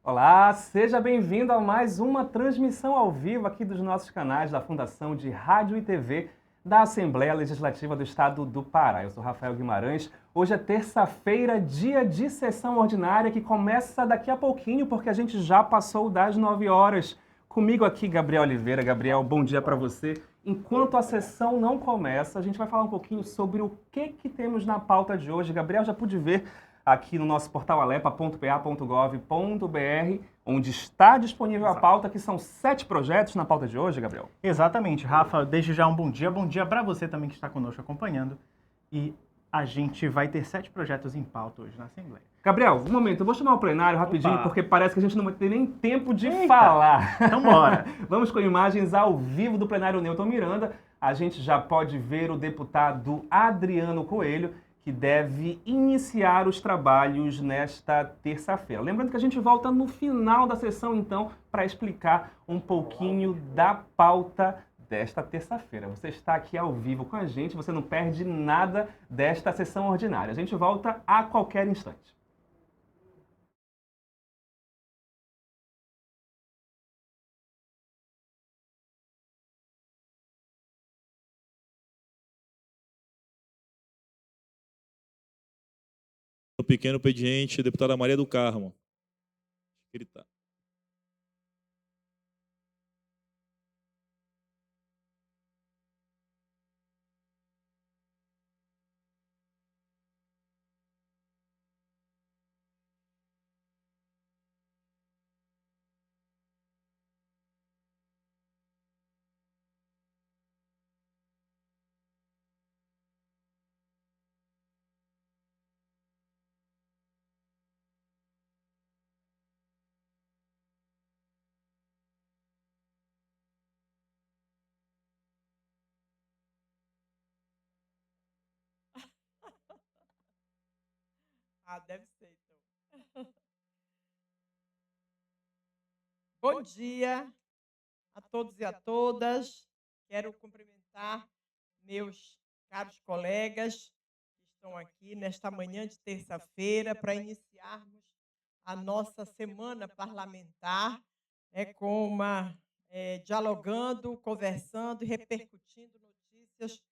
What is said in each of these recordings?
Olá, seja bem-vindo a mais uma transmissão ao vivo aqui dos nossos canais da Fundação de Rádio e TV da Assembleia Legislativa do Estado do Pará. Eu sou Rafael Guimarães. Hoje é terça-feira, dia de sessão ordinária que começa daqui a pouquinho, porque a gente já passou das 9 horas. Comigo aqui, Gabriel Oliveira. Gabriel, bom dia para você. Enquanto a sessão não começa, a gente vai falar um pouquinho sobre o que temos na pauta de hoje. Gabriel, já pude ver aqui no nosso portal alepa.pa.gov.br, onde está disponível a pauta, que são 7 projetos na pauta de hoje, Gabriel. Exatamente, Rafa. Desde já um bom dia. Bom dia para você também que está conosco acompanhando. E a gente vai ter 7 projetos em pauta hoje na Assembleia. Gabriel, um momento, eu vou chamar o plenário rapidinho, Opa. porque parece que a gente não vai ter nem tempo de Eita. falar. Então bora. Vamos com imagens ao vivo do plenário Newton Miranda. A gente já pode ver o deputado Adriano Coelho, que deve iniciar os trabalhos nesta terça-feira. Lembrando que a gente volta no final da sessão, então, para explicar um pouquinho da pauta desta terça-feira. Você está aqui ao vivo com a gente, você não perde nada desta sessão ordinária. A gente volta a qualquer instante. No pequeno expediente, deputada Maria do Carmo. Ele tá. Deve ser, então. Bom dia a todos e a todas. Quero cumprimentar meus caros colegas que estão aqui nesta manhã de terça-feira para iniciarmos a nossa semana parlamentar, dialogando, conversando e repercutindo notícias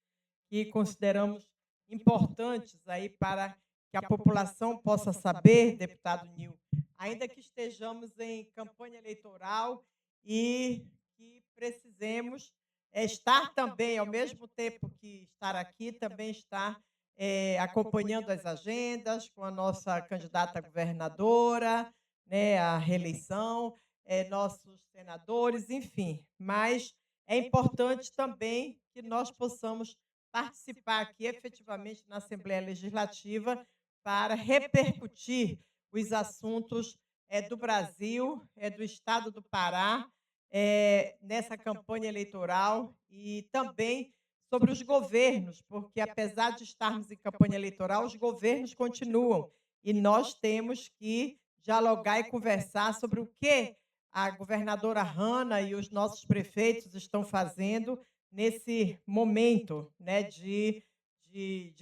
que consideramos importantes aí para que a população possa saber, deputado Nil, ainda que estejamos em campanha eleitoral e que precisemos estar também, ao mesmo tempo que estar aqui, também estar acompanhando as agendas com a nossa candidata a governadora, né, a reeleição, nossos senadores, enfim. Mas é importante também que nós possamos participar aqui efetivamente na Assembleia Legislativa para repercutir os assuntos do Brasil, do Estado do Pará, nessa campanha eleitoral e também sobre os governos, porque apesar de estarmos em campanha eleitoral, os governos continuam e nós temos que dialogar e conversar sobre o que a governadora Hanna e os nossos prefeitos estão fazendo nesse momento, né, de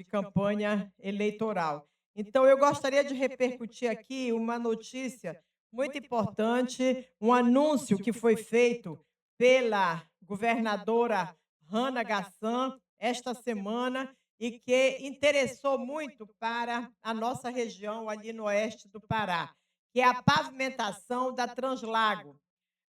campanha eleitoral. Então, eu gostaria de repercutir aqui uma notícia muito importante, um anúncio que foi feito pela governadora Hanna Gassan esta semana e que interessou muito para a nossa região ali no oeste do Pará, que é a pavimentação da Translago.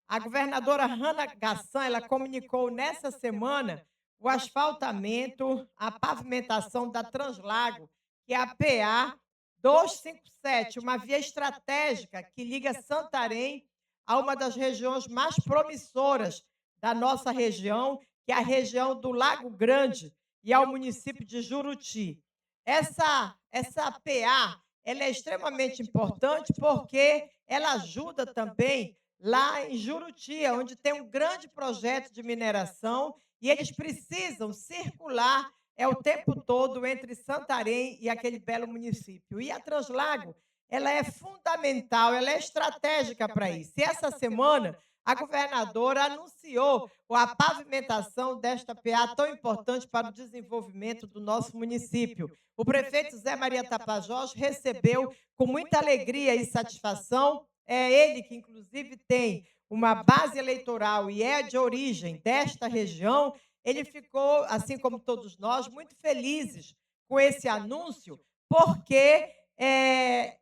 A governadora Hanna Gassan, ela comunicou nessa semana o asfaltamento, a pavimentação da Translago, que é a PA 257, uma via estratégica que liga Santarém a uma das regiões mais promissoras da nossa região, que é a região do Lago Grande, e ao município de Juruti. Essa PA ela é extremamente importante porque ela ajuda também lá em Juruti, onde tem um grande projeto de mineração e eles precisam circular o tempo todo entre Santarém e aquele belo município. E a Translago, ela é fundamental, ela é estratégica para isso. E essa semana, a governadora anunciou a pavimentação desta PA tão importante para o desenvolvimento do nosso município. O prefeito Zé Maria Tapajós recebeu com muita alegria e satisfação é ele que, inclusive, tem uma base eleitoral e é de origem desta região, ele ficou, assim como todos nós, muito felizes com esse anúncio, porque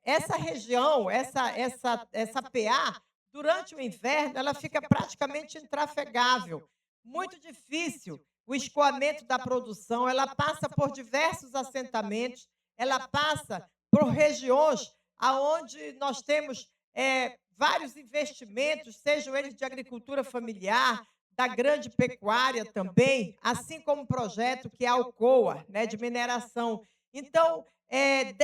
essa região, essa PA, durante o inverno, ela fica praticamente intrafegável, muito difícil o escoamento da produção, ela passa por diversos assentamentos, ela passa por regiões aonde nós temos vários investimentos, sejam eles de agricultura familiar, da grande pecuária também, assim como o projeto que é a Alcoa, né, de mineração. Então,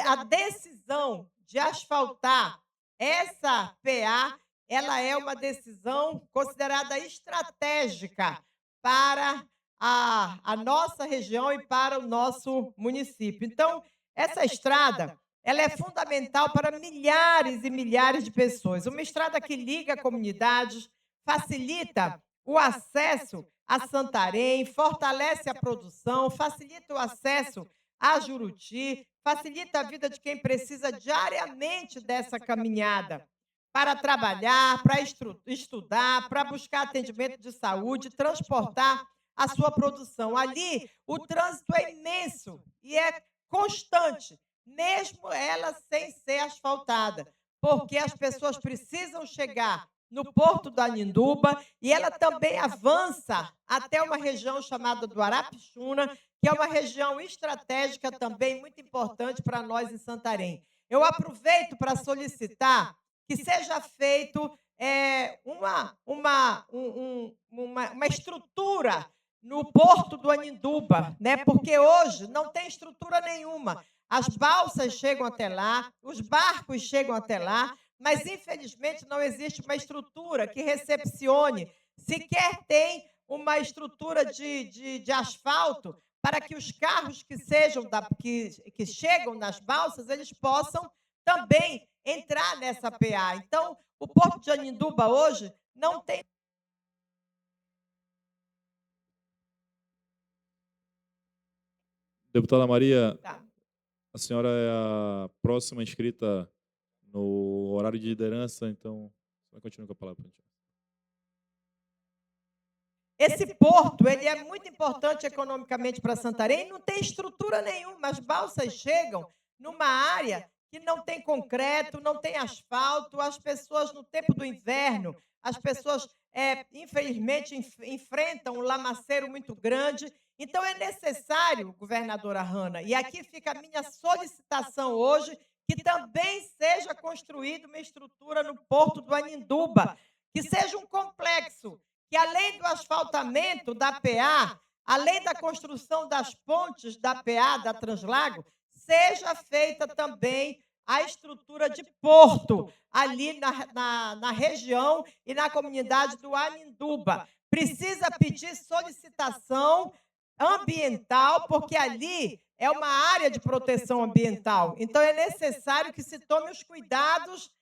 a decisão de asfaltar essa PA, ela é uma decisão considerada estratégica para a nossa região e para o nosso município. Então, essa estrada, ela é fundamental para milhares e milhares de pessoas. Uma estrada que liga comunidades, facilita o acesso a Santarém, fortalece a produção, facilita o acesso a Juruti, facilita a vida de quem precisa diariamente dessa caminhada para trabalhar, para estudar, para buscar atendimento de saúde, transportar a sua produção. Ali, o trânsito é imenso e é constante, mesmo ela sem ser asfaltada, porque as pessoas precisam chegar no Porto do Aninduba e ela também avança até uma região chamada do Arapixuna, que é uma região estratégica também muito importante para nós em Santarém. Eu aproveito para solicitar que seja feito uma estrutura no Porto do Aninduba, né? Porque hoje não tem estrutura nenhuma. As balsas chegam até lá, os barcos chegam até lá, mas, infelizmente, não existe uma estrutura que recepcione, sequer tem uma estrutura de asfalto para que os carros que chegam nas balsas, eles possam também entrar nessa PA. Então, o Porto de Aninduba hoje não tem... Deputada Maria, Tá. a senhora é a próxima inscrita no horário de liderança, então, vai continuar com a palavra. Esse porto, ele é muito importante economicamente para Santarém, não tem estrutura nenhuma, as balsas chegam numa área que não tem concreto, não tem asfalto, as pessoas, no tempo do inverno, as pessoas, infelizmente, enfrentam um lamaceiro muito grande. Então, é necessário, governadora Hanna, e aqui fica a minha solicitação hoje, que também seja construída uma estrutura no Porto do Aninduba, que seja um complexo, que além do asfaltamento da PA, além da construção das pontes da PA, da Translago, seja feita também a estrutura de porto ali na região e na comunidade do Aninduba. Precisa pedir solicitação ambiental, porque ali é uma área de proteção ambiental. Então, é necessário que se tome os cuidados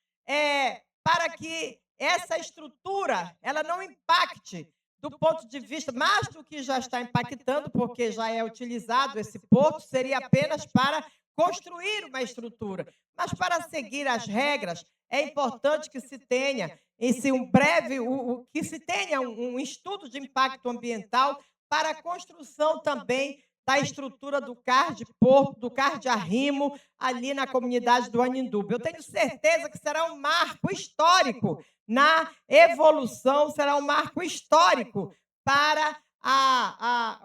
para que essa estrutura ela não impacte do ponto de vista, mais do que já está impactando, porque já é utilizado esse porto, seria apenas para construir uma estrutura. Mas para seguir as regras, é importante que se tenha que se tenha um estudo de impacto ambiental para a construção também da estrutura do CAR de Porto, do CAR de Arrimo, ali na comunidade do Aninduba. Eu tenho certeza que será um marco histórico na evolução, será um marco histórico para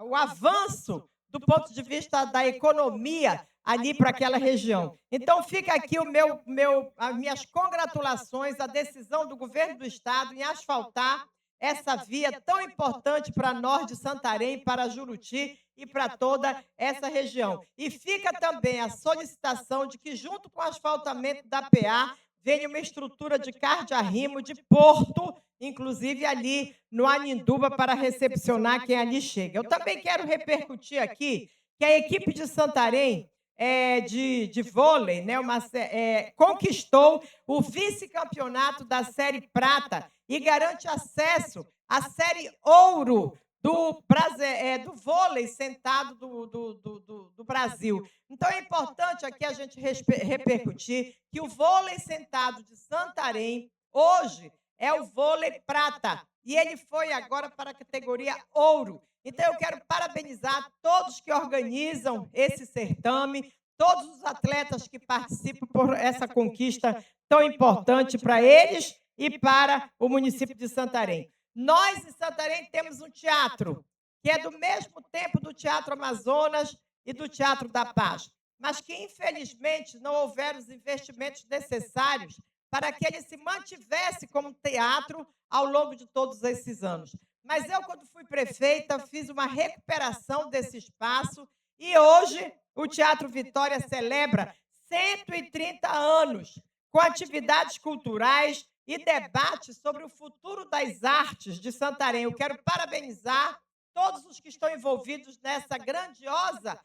o avanço do ponto de vista da economia ali para aquela região. Então, fica aqui as minhas congratulações à decisão do governo do Estado em asfaltar essa via tão importante para nós de Santarém, para Juruti e para toda essa região. E fica também a solicitação de que, junto com o asfaltamento da PA, venha uma estrutura de CAR de Arrimo, de porto, inclusive ali no Aninduba, para recepcionar quem ali chega. Eu também quero repercutir aqui que a equipe de Santarém de vôlei, né, conquistou o vice-campeonato da Série Prata e garante acesso à Série Ouro do vôlei sentado do Brasil. Então, é importante aqui a gente repercutir que o vôlei sentado de Santarém Hoje é o vôlei prata e ele foi agora para a categoria ouro. Então, eu quero parabenizar todos que organizam esse certame, todos os atletas que participam por essa conquista tão importante para eles e para o município de Santarém. Nós, em Santarém, temos um teatro que é do mesmo tempo do Teatro Amazonas e do Teatro da Paz, mas que, infelizmente, não houveram os investimentos necessários para que ele se mantivesse como teatro ao longo de todos esses anos. Mas eu, quando fui prefeita, fiz uma recuperação desse espaço e hoje o Teatro Vitória celebra 130 anos, com atividades culturais e debates sobre o futuro das artes de Santarém. Eu quero parabenizar todos os que estão envolvidos nessa grandiosa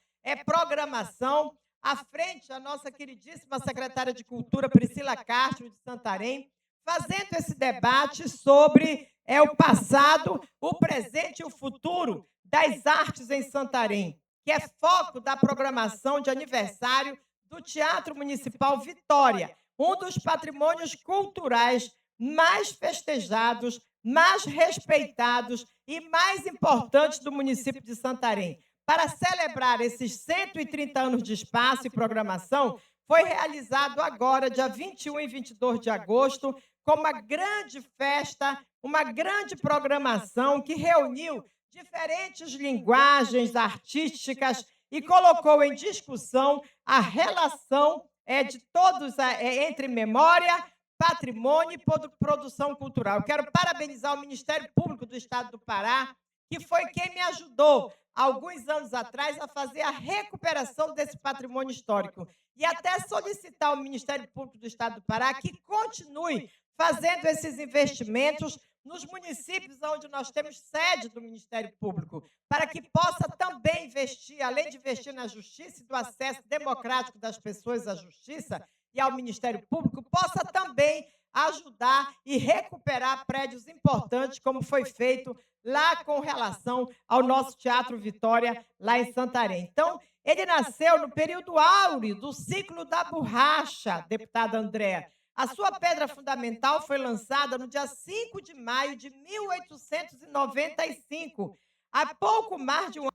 programação. À frente, a nossa queridíssima secretária de Cultura, Priscila Castro, de Santarém, fazendo esse debate sobre o passado, o presente e o futuro das artes em Santarém, que é foco da programação de aniversário do Teatro Municipal Vitória, um dos patrimônios culturais mais festejados, mais respeitados e mais importantes do município de Santarém. Para celebrar esses 130 anos de espaço e programação, foi realizado agora, dia 21 e 22 de agosto, com uma grande festa, uma grande programação que reuniu diferentes linguagens artísticas e colocou em discussão a relação de todos entre memória, patrimônio e produção cultural. Eu quero parabenizar o Ministério Público do Estado do Pará, que foi quem me ajudou, alguns anos atrás, a fazer a recuperação desse patrimônio histórico. E até solicitar ao Ministério Público do Estado do Pará que continue fazendo esses investimentos nos municípios onde nós temos sede do Ministério Público, para que possa também investir, além de investir na justiça e do acesso democrático das pessoas à justiça e ao Ministério Público, possa também ajudar e recuperar prédios importantes, como foi feito lá com relação ao nosso Teatro Vitória, lá em Santarém. Então, ele nasceu no período áureo do ciclo da borracha, deputada Andréa. A sua pedra fundamental foi lançada no dia 5 de maio de 1895, há pouco mais de um ano.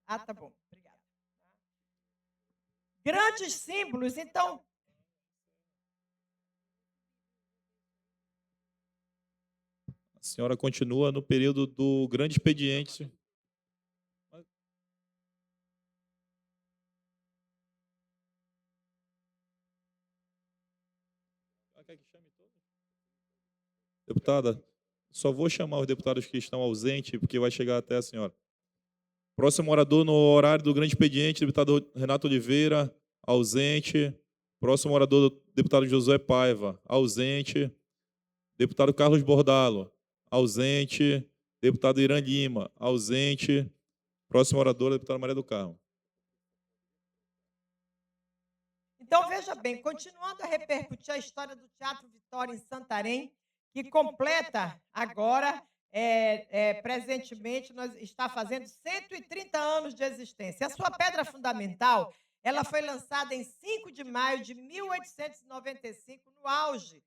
Ah, tá bom, obrigada. Grandes símbolos, então. A senhora continua no período do grande expediente. Deputada, só vou chamar os deputados que estão ausentes, porque vai chegar até a senhora. Próximo orador no horário do grande expediente, deputado Renato Oliveira, ausente. Próximo orador, deputado Josué Paiva, ausente. Deputado Carlos Bordalo, ausente. Deputado Irã Lima, ausente. Próximo orador, deputada Maria do Carmo. Então, veja bem, continuando a repercutir a história do Teatro Vitória em Santarém, que completa agora, presentemente, está fazendo 130 anos de existência. A sua pedra fundamental, ela foi lançada em 5 de maio de 1895, no auge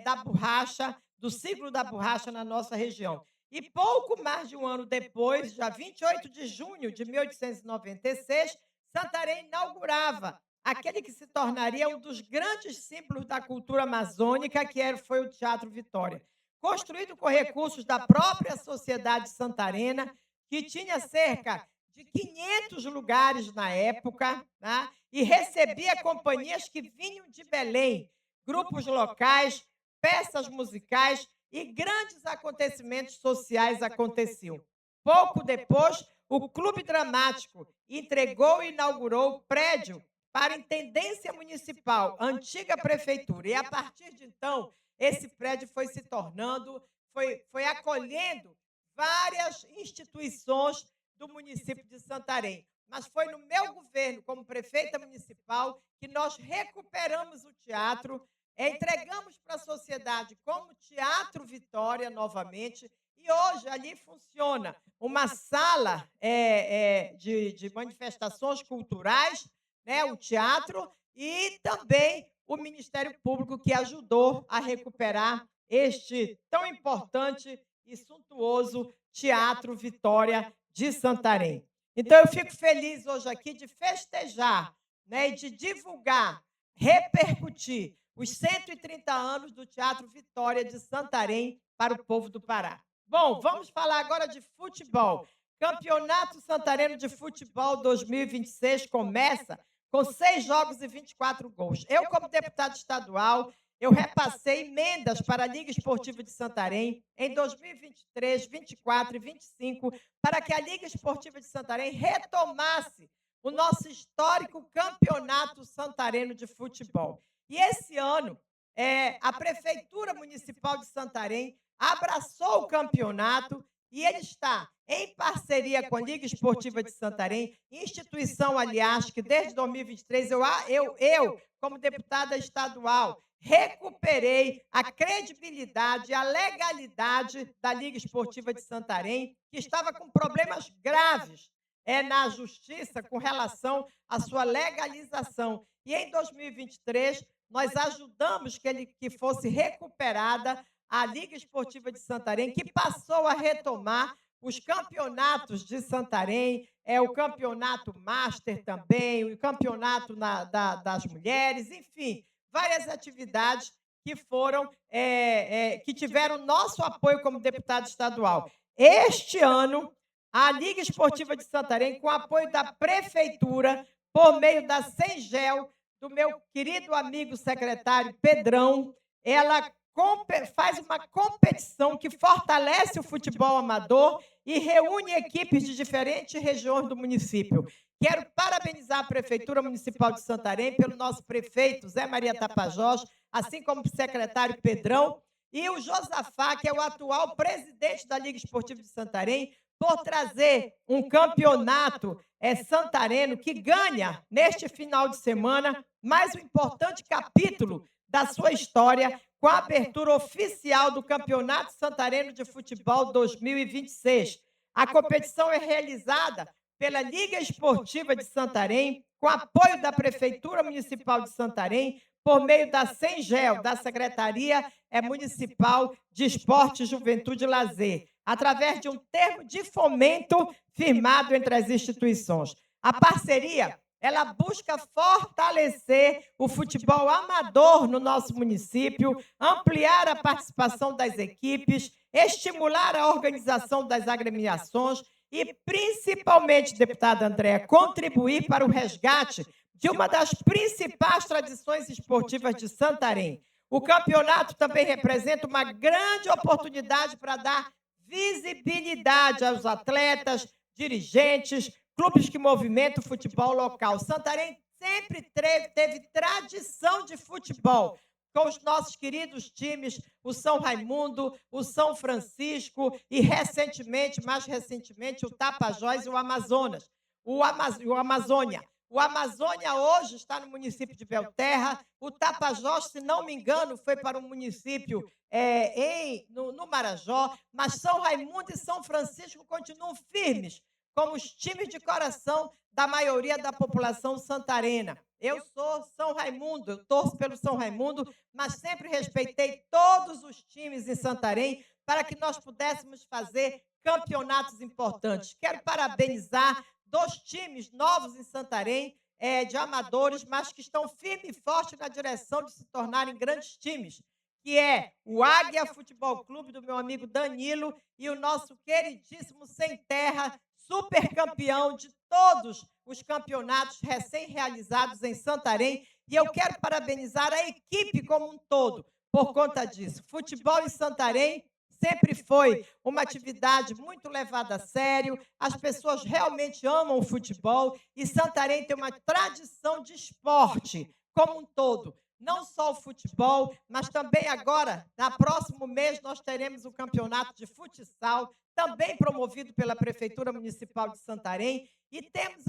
da borracha, do ciclo da borracha na nossa região. E pouco mais de um ano depois, já 28 de junho de 1896, Santarém inaugurava aquele que se tornaria um dos grandes símbolos da cultura amazônica, que foi o Teatro Vitória. Construído com recursos da própria sociedade santarena, que tinha cerca de 500 lugares na época, né? E recebia companhias que vinham de Belém, grupos locais, peças musicais e grandes acontecimentos sociais aconteciam. Pouco depois, o Clube Dramático entregou e inaugurou o prédio para a Intendência Municipal, antiga prefeitura. E, a partir de então, esse prédio foi se tornando, foi acolhendo várias instituições do município de Santarém. Mas foi no meu governo, como prefeita municipal, que nós recuperamos o teatro, entregamos para a sociedade como Teatro Vitória novamente, e hoje ali funciona uma sala de manifestações culturais, né, o teatro, e também o Ministério Público, que ajudou a recuperar este tão importante e suntuoso Teatro Vitória de Santarém. Então, eu fico feliz hoje aqui de festejar, né, e de divulgar, repercutir os 130 anos do Teatro Vitória de Santarém para o povo do Pará. Bom, vamos falar agora de futebol. Campeonato Santareno de Futebol 2026 começa com 6 jogos e 24 gols. Eu, como deputado estadual, eu repassei emendas para a Liga Esportiva de Santarém em 2023, 24 e 25, para que a Liga Esportiva de Santarém retomasse o nosso histórico Campeonato Santareno de Futebol. E esse ano, a Prefeitura Municipal de Santarém abraçou o campeonato e ele está em parceria com a Liga Esportiva de Santarém, instituição, aliás, que desde 2023 eu como deputada estadual, recuperei a credibilidade, a legalidade da Liga Esportiva de Santarém, que estava com problemas graves na justiça com relação à sua legalização. E em 2023, nós ajudamos que fosse recuperada a Liga Esportiva de Santarém, que passou a retomar os campeonatos de Santarém, o campeonato Master também, o campeonato das mulheres, enfim, várias atividades que foram, que tiveram nosso apoio como deputado estadual. Este ano, a Liga Esportiva de Santarém, com apoio da Prefeitura, por meio da Sengel, do meu querido amigo secretário Pedrão, ela faz uma competição que fortalece o futebol amador e reúne equipes de diferentes regiões do município. Quero parabenizar a Prefeitura Municipal de Santarém pelo nosso prefeito Zé Maria Tapajós, assim como o secretário Pedrão, e o Josafá, que é o atual presidente da Liga Esportiva de Santarém, por trazer um campeonato santareno que ganha, neste final de semana, mais um importante capítulo da sua história, com a abertura oficial do Campeonato Santareno de Futebol 2026. A competição é realizada pela Liga Esportiva de Santarém, com apoio da Prefeitura Municipal de Santarém, por meio da Sengel, da Secretaria Municipal de Esporte, Juventude e Lazer, através de um termo de fomento firmado entre as instituições. A parceria, ela busca fortalecer o futebol amador no nosso município, ampliar a participação das equipes, estimular a organização das agremiações e, principalmente, deputada Andréa, contribuir para o resgate de uma das principais tradições esportivas de Santarém. O campeonato também representa uma grande oportunidade para dar visibilidade aos atletas, dirigentes, clubes que movimentam o futebol local. Santarém sempre teve tradição de futebol, com os nossos queridos times, o São Raimundo, o São Francisco e, mais recentemente, o Tapajós e o Amazonas, o Amazônia. O Amazônia hoje está no município de Belterra, o Tapajós, se não me engano, foi para um município no Marajó, mas São Raimundo e São Francisco continuam firmes como os times de coração da maioria da população santarena. Eu sou São Raimundo, eu torço pelo São Raimundo, mas sempre respeitei todos os times em Santarém para que nós pudéssemos fazer campeonatos importantes. Quero parabenizar 2 times novos em Santarém, de amadores, mas que estão firme e forte na direção de se tornarem grandes times, que é o Águia Futebol Clube, do meu amigo Danilo, e o nosso queridíssimo Sem Terra, supercampeão de todos os campeonatos recém-realizados em Santarém. E eu quero parabenizar a equipe como um todo por conta disso. Futebol em Santarém sempre foi uma atividade muito levada a sério, as pessoas realmente amam o futebol e Santarém tem uma tradição de esporte como um todo. Não só o futebol, mas também agora, no próximo mês, nós teremos o campeonato de futsal, também promovido pela Prefeitura Municipal de Santarém, e temos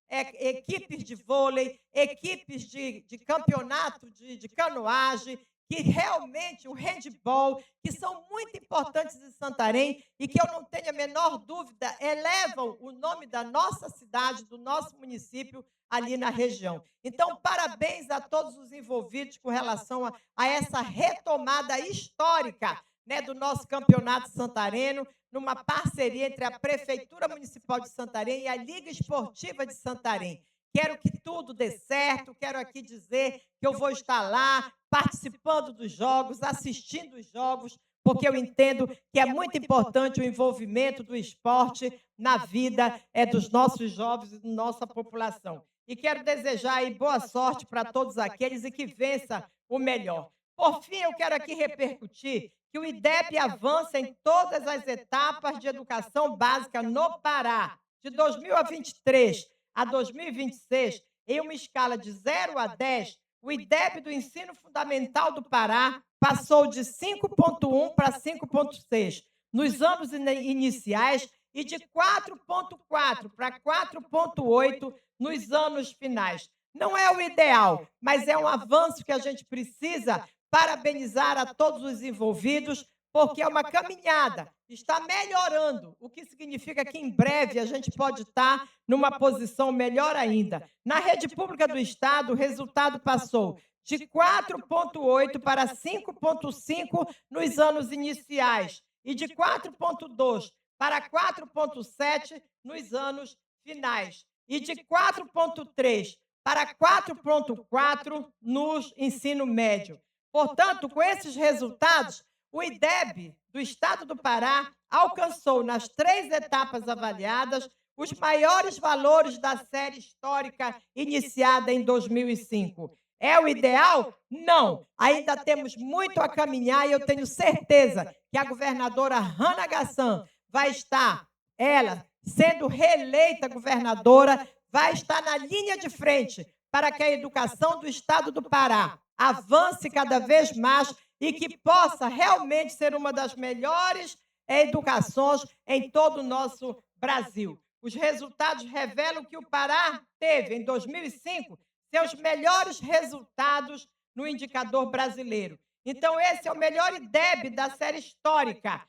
equipes de vôlei, equipes de campeonato de canoagem, que realmente o handball, que são muito importantes em Santarém e que eu não tenho a menor dúvida, elevam o nome da nossa cidade, do nosso município ali na região. Então, parabéns a todos os envolvidos com relação a essa retomada histórica, né, do nosso campeonato santareno, numa parceria entre a Prefeitura Municipal de Santarém e a Liga Esportiva de Santarém. Quero que tudo dê certo, quero aqui dizer que eu vou estar lá participando dos jogos, assistindo os jogos, porque eu entendo que é muito importante o envolvimento do esporte na vida dos nossos jovens e da nossa população. E quero desejar aí boa sorte para todos aqueles e que vença o melhor. Por fim, eu quero aqui repercutir que o IDEB avança em todas as etapas de educação básica no Pará, de 2023 a 2026, em uma escala de 0 a 10, o IDEB do ensino fundamental do Pará passou de 5,1 para 5,6 nos anos iniciais e de 4,4 para 4,8 nos anos finais. Não é o ideal, mas é um avanço que a gente precisa parabenizar a todos os envolvidos, porque é uma caminhada, está melhorando, o que significa que em breve a gente pode estar numa posição melhor ainda. Na rede pública do Estado, o resultado passou de 4,8 para 5,5 nos anos iniciais e de 4,2 para 4,7 nos anos finais e de 4,3 para 4,4 no ensino médio. Portanto, com esses resultados, o IDEB do Estado do Pará alcançou, nas 3 etapas avaliadas, os maiores valores da série histórica iniciada em 2005. É o ideal? Não. Ainda temos muito a caminhar e eu tenho certeza que a governadora Hannah Gassan vai estar, ela, sendo reeleita governadora, vai estar na linha de frente para que a educação do Estado do Pará avance cada vez mais e que possa realmente ser uma das melhores educações em todo o nosso Brasil. Os resultados revelam que o Pará teve, em 2005, seus melhores resultados no indicador brasileiro. Então, esse é o melhor IDEB da série histórica,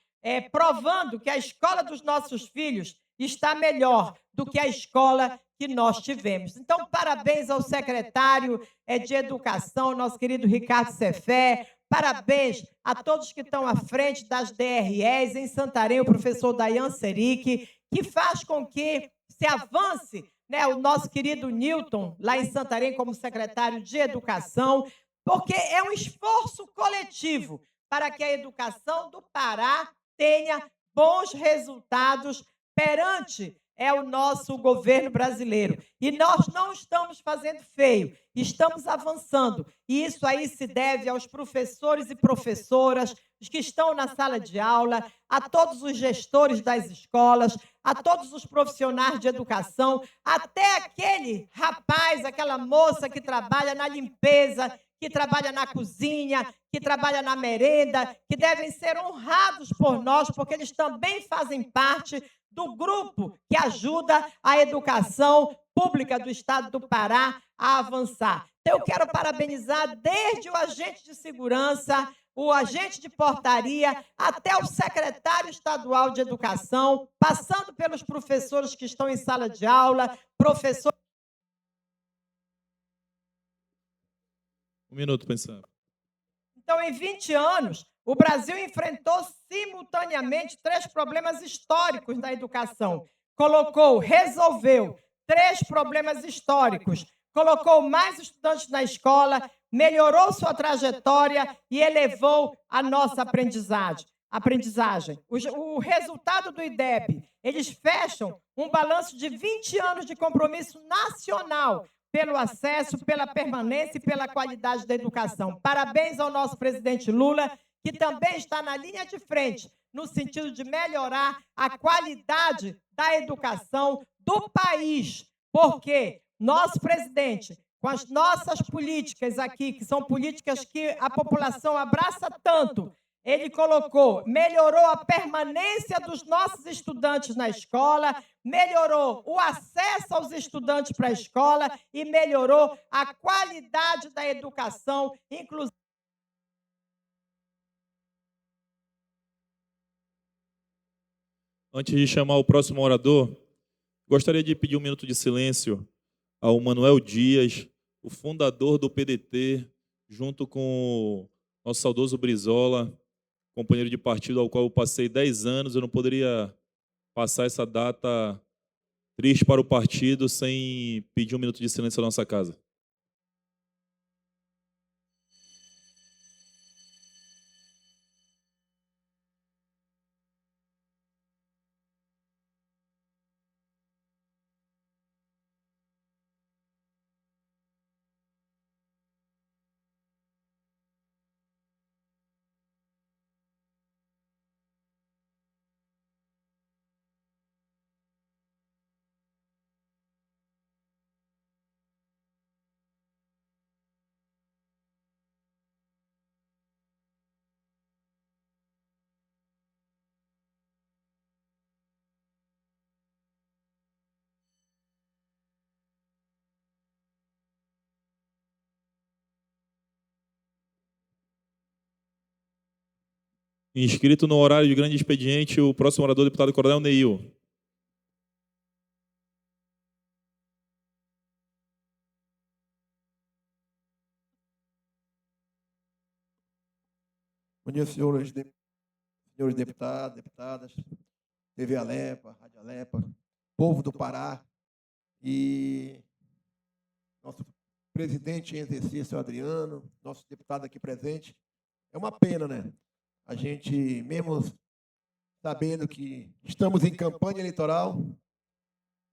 provando que a escola dos nossos filhos está melhor do que a escola que nós tivemos. Então, parabéns ao secretário de Educação, nosso querido Ricardo Cefé, parabéns a todos que estão à frente das DREs, em Santarém, o professor Dayan Seric, que faz com que se avance, né, o nosso querido Newton, lá em Santarém, como secretário de Educação, porque é um esforço coletivo para que a educação do Pará tenha bons resultados perante o nosso governo brasileiro. E nós não estamos fazendo feio, estamos avançando. E isso aí se deve aos professores e professoras que estão na sala de aula, a todos os gestores das escolas, a todos os profissionais de educação, até aquele rapaz, aquela moça que trabalha na limpeza, que trabalha na cozinha, que trabalha na merenda, que devem ser honrados por nós, porque eles também fazem parte do grupo que ajuda a educação pública do Estado do Pará a avançar. Então, eu quero parabenizar desde o agente de segurança, o agente de portaria, até o secretário estadual de educação, passando pelos professores que estão em sala de aula, professores... Um minuto, pensando. Então, em 20 anos, o Brasil enfrentou simultaneamente 3 problemas históricos na educação. Resolveu 3 problemas históricos. Colocou mais estudantes na escola, melhorou sua trajetória e elevou a nossa aprendizagem. O resultado do IDEB, eles fecham um balanço de 20 anos de compromisso nacional pelo acesso, pela permanência e pela qualidade da educação. Parabéns ao nosso presidente Lula, que também está na linha de frente, no sentido de melhorar a qualidade da educação do país. Porque nosso presidente, com as nossas políticas aqui, que são políticas que a população abraça tanto, ele melhorou a permanência dos nossos estudantes na escola, melhorou o acesso aos estudantes para a escola e melhorou a qualidade da educação, inclusive Antes de chamar o próximo orador, gostaria de pedir um minuto de silêncio ao Manuel Dias, o fundador do PDT, junto com o nosso saudoso Brizola, companheiro de partido ao qual eu passei 10 anos. Eu não poderia passar essa data triste para o partido sem pedir um minuto de silêncio à nossa casa. Inscrito no horário de grande expediente, o próximo orador, deputado Coronel Neil. Bom dia, senhores deputados, deputadas, TV Alepa, Rádio Alepa, povo do Pará e nosso presidente em exercício, Adriano, nosso deputado aqui presente. É uma pena, né? A gente, mesmo sabendo que estamos em campanha eleitoral,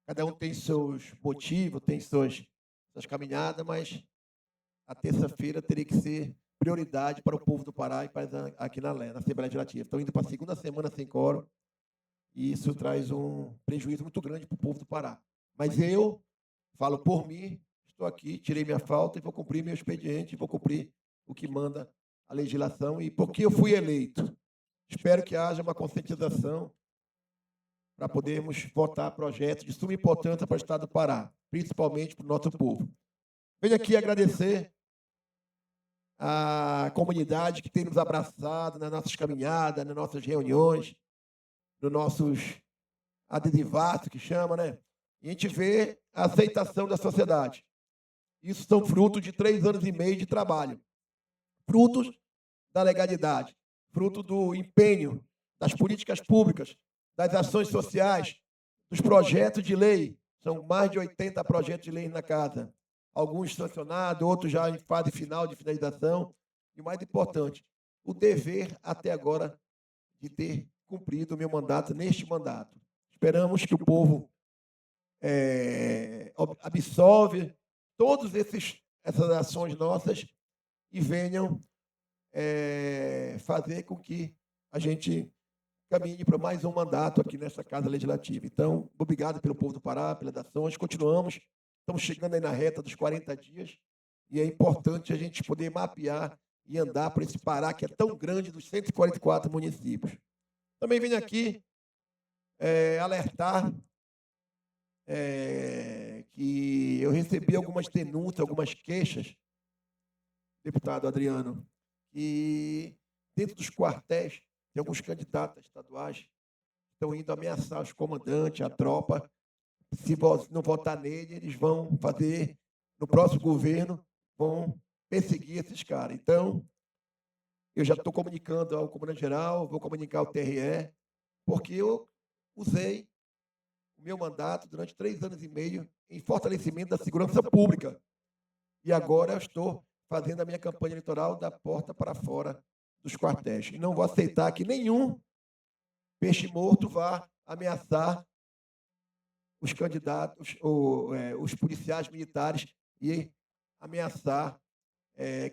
cada um tem seus motivos, tem suas caminhadas, mas a terça-feira teria que ser prioridade para o povo do Pará e para aqui na Assembleia Legislativa. Estão indo para a segunda semana sem quórum e isso traz um prejuízo muito grande para o povo do Pará. Mas eu falo por mim, estou aqui, tirei minha falta e vou cumprir meu expediente, vou cumprir o que manda a legislação e porque eu fui eleito. Espero que haja uma conscientização para podermos votar projetos de suma importância para o Estado do Pará, principalmente para o nosso povo. Venho aqui agradecer a comunidade que tem nos abraçado nas nossas caminhadas, nas nossas reuniões, nos nossos adesivatos, que chama, né? E a gente vê a aceitação da sociedade. Isso são fruto de 3 anos e meio de trabalho. Frutos da legalidade, fruto do empenho das políticas públicas, das ações sociais, dos projetos de lei. São mais de 80 projetos de lei na casa. Alguns sancionados, outros já em fase final de finalização. E o mais importante, o dever até agora de ter cumprido o meu mandato neste mandato. Esperamos que o povo absolve todas essas ações nossas e venham fazer com que a gente caminhe para mais um mandato aqui nessa Casa Legislativa. Então, obrigado pelo povo do Pará, pelas ações. Continuamos, estamos chegando aí na reta dos 40 dias e é importante a gente poder mapear e andar por esse Pará que é tão grande, dos 144 municípios. Também venho aqui alertar que eu recebi algumas denúncias, algumas queixas, deputado Adriano, que dentro dos quartéis tem alguns candidatos estaduais que estão indo ameaçar os comandantes, a tropa. Se não votar nele, eles vão fazer, no próximo governo, vão perseguir esses caras. Então, eu já estou comunicando ao comandante-geral, vou comunicar ao TRE, porque eu usei o meu mandato durante 3 anos e meio em fortalecimento da segurança pública. E agora eu estou fazendo a minha campanha eleitoral da porta para fora dos quartéis. E não vou aceitar que nenhum peixe morto vá ameaçar os candidatos, os policiais militares e ameaçar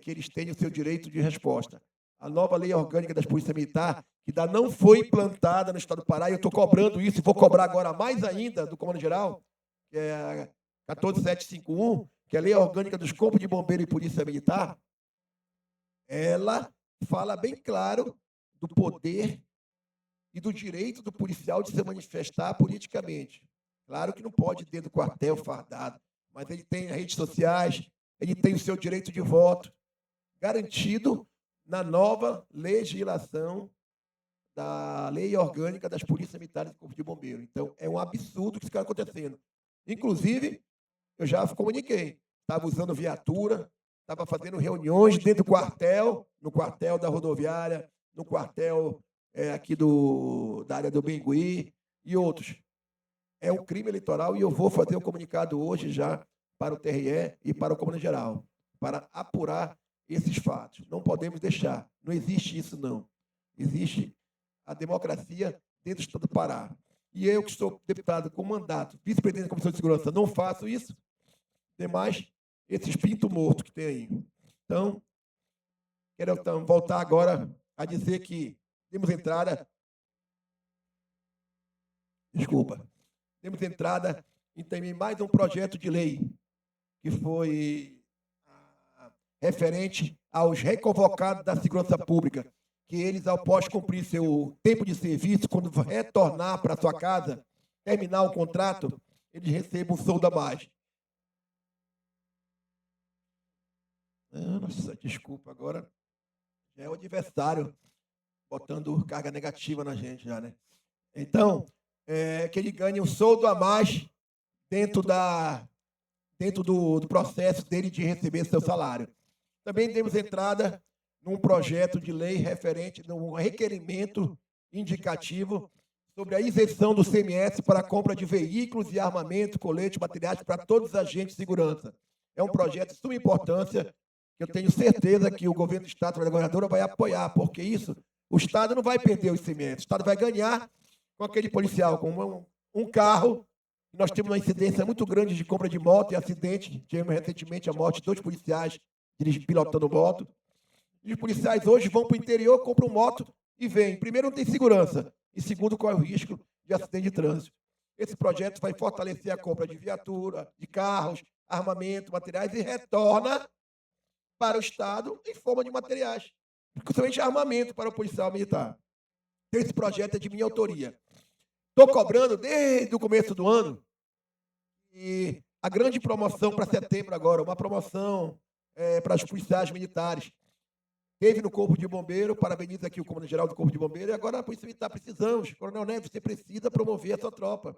que eles tenham o seu direito de resposta. A nova lei orgânica das polícias militares, que ainda não foi implantada no Estado do Pará, e eu estou cobrando isso, e vou cobrar agora mais ainda do comando-geral, que é a 14751, que é a lei orgânica dos corpos de bombeiro e polícia militar, ela fala bem claro do poder e do direito do policial de se manifestar politicamente. Claro que não pode ir dentro do quartel fardado, mas ele tem as redes sociais, ele tem o seu direito de voto, garantido na nova legislação da lei orgânica das polícias militares e corpo de bombeiro. Então, é um absurdo o que está acontecendo. Inclusive, eu já comuniquei, estava usando viatura, estava fazendo reuniões dentro do quartel, no quartel da rodoviária, no quartel aqui da área do Bengui e outros. É um crime eleitoral e eu vou fazer um comunicado hoje já para o TRE e para o Comando Geral, para apurar esses fatos. Não podemos deixar. Não existe isso, não. Existe a democracia dentro do Estado do Pará. E eu, que sou deputado com mandato, vice-presidente da Comissão de Segurança, não faço isso. Demais, esses pintos mortos que tem aí. Então, quero voltar agora a dizer que temos entrada... Temos entrada em também mais um projeto de lei que foi referente aos reconvocados da segurança pública, que eles, após cumprir seu tempo de serviço, quando retornar para sua casa, terminar o contrato, eles recebam um soldo a mais. Nossa, desculpa, agora já é o adversário botando carga negativa na gente já, né? Então, que ele ganhe um soldo a mais dentro do processo dele de receber seu salário. Também temos entrada num projeto de lei referente num requerimento indicativo sobre a isenção do CMS para a compra de veículos e armamento, colete, materiais para todos os agentes de segurança. É um projeto de suma importância que eu tenho certeza que o governo do Estado, a governadora, vai apoiar, porque isso, o Estado não vai perder o ICMS, o Estado vai ganhar com aquele policial, com um carro. Nós temos uma incidência muito grande de compra de moto e acidente. Tivemos recentemente a morte de 2 policiais pilotando moto. E os policiais hoje vão para o interior, compram moto e vêm. Primeiro, não tem segurança. E segundo, corre o risco de acidente de trânsito. Esse projeto vai fortalecer a compra de viatura, de carros, armamento, materiais e retorna para o Estado em forma de materiais, principalmente armamento para o policial militar. Esse projeto é de minha autoria. Estou cobrando desde o começo do ano e a grande promoção para setembro agora, uma promoção para os policiais militares. Teve no Corpo de Bombeiro, parabenizo aqui o Comandante-Geral do Corpo de Bombeiro, e agora a Polícia Militar precisamos. Coronel Neves, você precisa promover a sua tropa.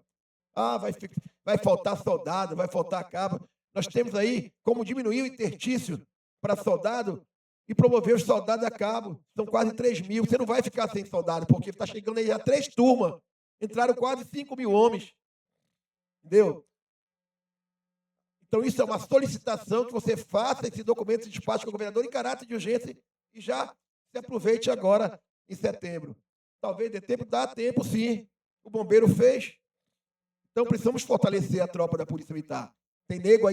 Vai faltar soldado, vai faltar cabo. Nós temos aí como diminuir o interstício para soldado e promover os soldados a cabo. São quase 3 mil. Você não vai ficar sem soldado, porque está chegando aí já 3 turmas. Entraram quase 5 mil homens. Entendeu? Então, isso é uma solicitação que você faça esse documento de despacho com o governador em caráter de urgência e já se aproveite agora em setembro. Talvez dê tempo, dá tempo sim. O bombeiro fez. Então, precisamos fortalecer a tropa da Polícia Militar. Tem nego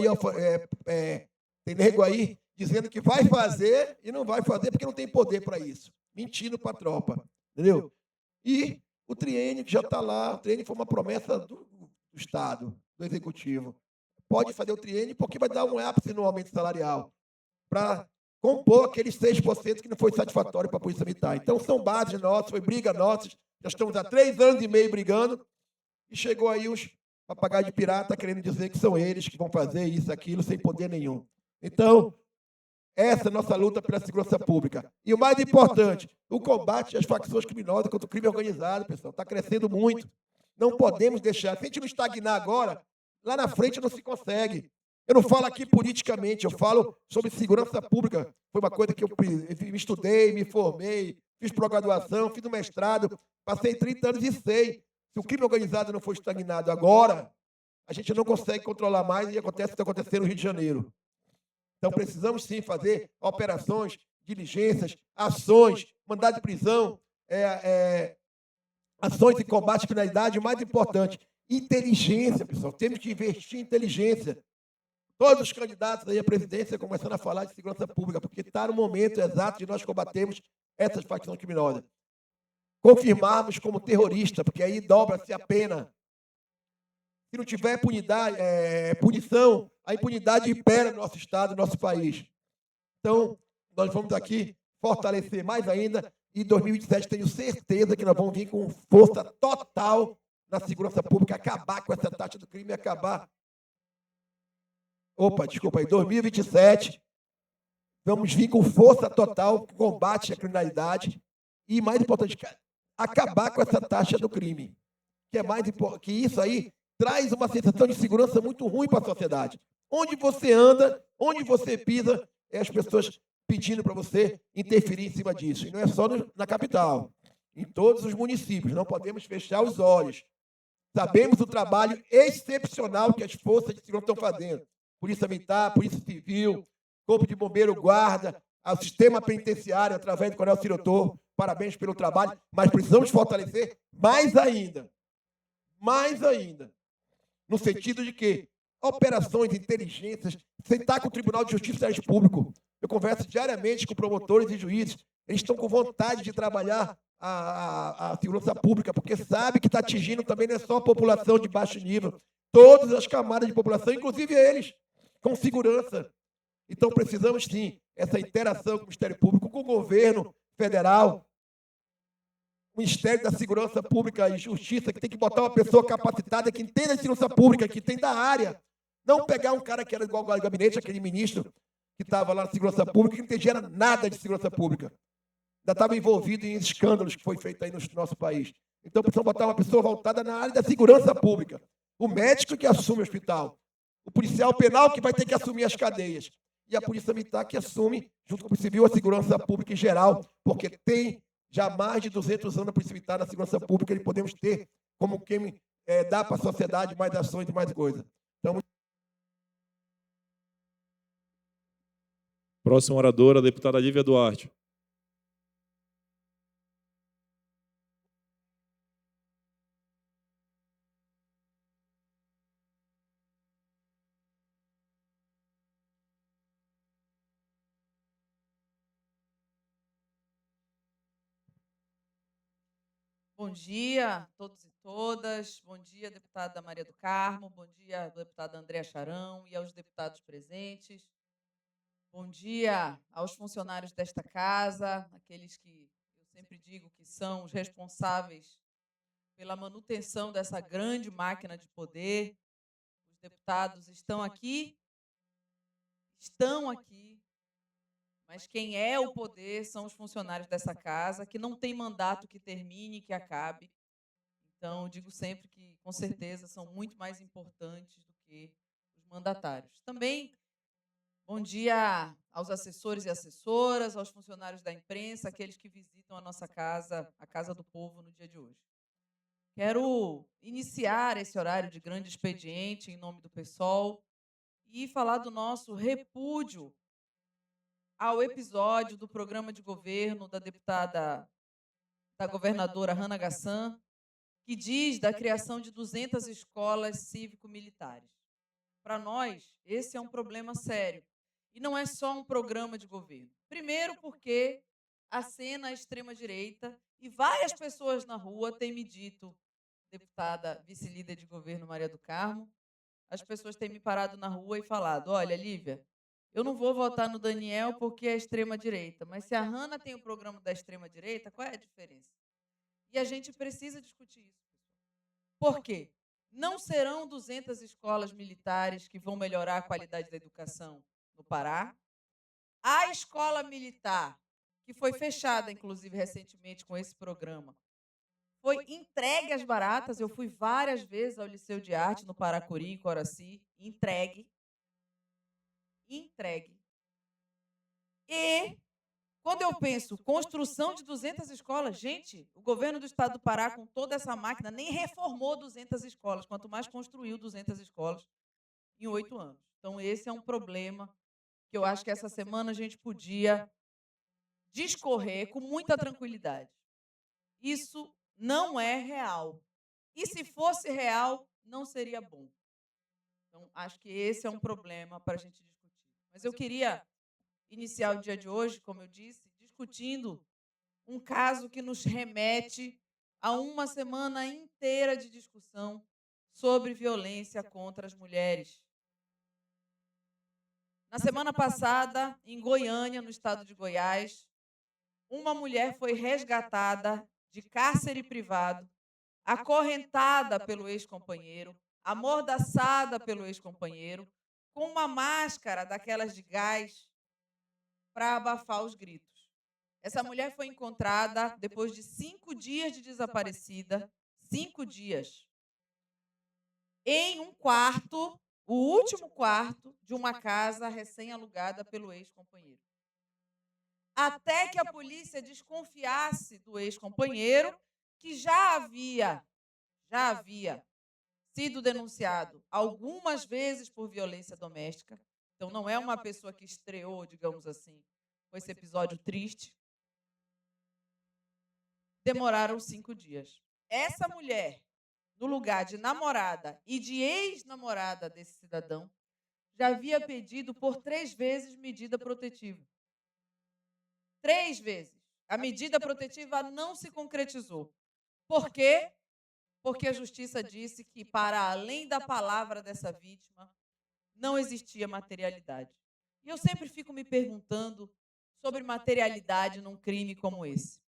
aí dizendo que vai fazer e não vai fazer porque não tem poder para isso. Mentindo para a tropa. Entendeu? E o triênio que já está lá, o triênio foi uma promessa do Estado, do Executivo. Pode fazer o triênio porque vai dar um ápice no aumento salarial para compor aqueles 6% que não foi satisfatório para a Polícia Militar. Então, são bases nossas, foi briga nossa. Já estamos há 3 anos e meio brigando e chegou aí os papagaios de pirata querendo dizer que são eles que vão fazer isso, aquilo, sem poder nenhum. Então, essa é a nossa luta pela segurança pública. E o mais importante, o combate às facções criminosas contra o crime organizado, pessoal, está crescendo muito. Não podemos deixar. Se a gente não estagnar agora, lá na frente não se consegue. Eu não falo aqui politicamente, eu falo sobre segurança pública. Foi uma coisa que eu me estudei, me formei, fiz pós-graduação, fiz um mestrado, passei 30 anos e sei. Se o crime organizado não for estagnado agora, a gente não consegue controlar mais e acontece o que está acontecendo no Rio de Janeiro. Então, precisamos sim fazer operações, diligências, ações, mandado de prisão, ações de combate à criminalidade, o mais importante, inteligência, pessoal. Temos que investir em inteligência. Todos os candidatos aí à presidência começando a falar de segurança pública, porque está no momento exato de nós combatermos essas facções criminosas. Confirmarmos como terrorista, porque aí dobra-se a pena. Se não tiver punição, a impunidade impera no nosso Estado, no nosso país. Então, nós vamos aqui fortalecer mais ainda e em 2027 tenho certeza que nós vamos vir com força total na segurança pública, acabar com essa taxa do crime, acabar... Em 2027, vamos vir com força total, combate à criminalidade e, mais importante, acabar com essa taxa do crime, que é mais que isso aí traz uma sensação de segurança muito ruim para a sociedade. Onde você anda, onde você pisa, é as pessoas pedindo para você interferir em cima disso. E não é só na capital, em todos os municípios. Não podemos fechar os olhos. Sabemos o trabalho excepcional que as forças de segurança estão fazendo. Polícia Militar, Polícia Civil, Corpo de Bombeiro, Guarda, ao sistema penitenciário, através do Coronel Cirotor. Parabéns pelo trabalho, mas precisamos fortalecer mais ainda. Mais ainda. No sentido de que operações, inteligências, sentar com o Tribunal de Justiça e Serviço Público. Eu converso diariamente com promotores e juízes. Eles estão com vontade de trabalhar a segurança pública, porque sabe que está atingindo também não é só a população de baixo nível, todas as camadas de população, inclusive eles, com segurança. Então, precisamos, sim, essa interação com o Ministério Público, com o governo federal, o Ministério da Segurança Pública e Justiça, que tem que botar uma pessoa capacitada, que entenda de segurança pública, que tem da área. Não pegar um cara que era igual ao gabinete, aquele ministro que estava lá na segurança pública, que não entendia nada de segurança pública. Ainda estava envolvido em escândalos que foi feito aí no nosso país. Então, precisamos botar uma pessoa voltada na área da segurança pública. O médico que assume o hospital. O policial penal que vai ter que assumir as cadeias. E a Polícia Militar que assume, junto com o civil, a segurança pública em geral, porque tem já mais de 200 anos a Polícia Militar na segurança pública, e podemos ter como quem dá para a sociedade mais ações e mais coisas. Então, Próxima oradora, a deputada Lívia Duarte. Bom dia a todos e todas. Bom dia, deputada Maria do Carmo. Bom dia, deputada Andréa Charão e aos deputados presentes. Bom dia aos funcionários desta casa, aqueles que eu sempre digo que são os responsáveis pela manutenção dessa grande máquina de poder. Os deputados estão aqui, mas quem é o poder são os funcionários dessa casa, que não tem mandato que termine, que acabe. Então, digo sempre que, com certeza, são muito mais importantes do que os mandatários. Também, bom dia aos assessores e assessoras, aos funcionários da imprensa, aqueles que visitam a nossa casa, a Casa do Povo, no dia de hoje. Quero iniciar esse horário de grande expediente em nome do PSOL e falar do nosso repúdio ao episódio do programa de governo da governadora Hannah Gassan, que diz da criação de 200 escolas cívico-militares. Para nós, esse é um problema sério. E não é só um programa de governo. Primeiro porque acena a extrema-direita e várias pessoas na rua têm me dito, deputada vice-líder de governo Maria do Carmo, as pessoas têm me parado na rua e falado, olha, Lívia, eu não vou votar no Daniel porque é extrema-direita, mas se a Hannah tem o programa da extrema-direita, qual é a diferença? E a gente precisa discutir isso. Por quê? Não serão 200 escolas militares que vão melhorar a qualidade da educação no Pará. A escola militar, que foi fechada, inclusive, recentemente com esse programa, foi entregue às baratas. Eu fui várias vezes ao Liceu de Arte, no Paracuri, em Coraci, entregue. E, quando eu penso construção de 200 escolas, gente, o governo do estado do Pará, com toda essa máquina, nem reformou 200 escolas, quanto mais construiu 200 escolas em 8 anos. Então, esse é um problema que eu acho que essa semana a gente podia discorrer com muita tranquilidade. Isso não é real. E se fosse real, não seria bom. Então, acho que esse é um problema para a gente discutir. Mas eu queria iniciar o dia de hoje, como eu disse, discutindo um caso que nos remete a uma semana inteira de discussão sobre violência contra as mulheres. Na semana passada, em Goiânia, no estado de Goiás, uma mulher foi resgatada de cárcere privado, acorrentada pelo ex-companheiro, amordaçada pelo ex-companheiro, com uma máscara daquelas de gás para abafar os gritos. Essa mulher foi encontrada depois de 5 dias de desaparecida, 5 dias, em um quarto, o último quarto de uma casa recém-alugada pelo ex-companheiro. Até que a polícia desconfiasse do ex-companheiro, que já havia sido denunciado algumas vezes por violência doméstica. Então, não é uma pessoa que estreou, digamos assim, com esse episódio triste. Demoraram 5 dias. Essa mulher, no lugar de namorada e de ex-namorada desse cidadão, já havia pedido por 3 vezes medida protetiva. 3 vezes. A medida protetiva não se concretizou. Por quê? Porque a justiça disse que, para além da palavra dessa vítima, não existia materialidade. E eu sempre fico me perguntando sobre materialidade num crime como esse.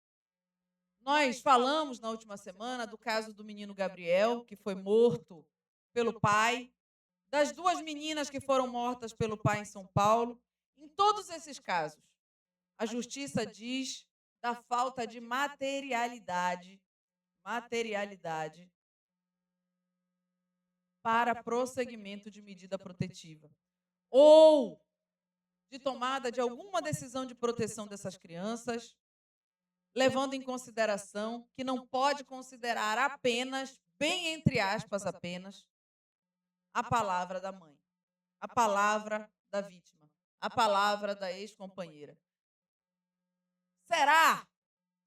Nós falamos na última semana do caso do menino Gabriel, que foi morto pelo pai, das 2 meninas que foram mortas pelo pai em São Paulo. Em todos esses casos, a justiça diz da falta de materialidade para prosseguimento de medida protetiva, ou de tomada de alguma decisão de proteção dessas crianças, levando em consideração que não pode considerar apenas, bem entre aspas apenas, a palavra da mãe, a palavra da vítima, a palavra da ex-companheira. Será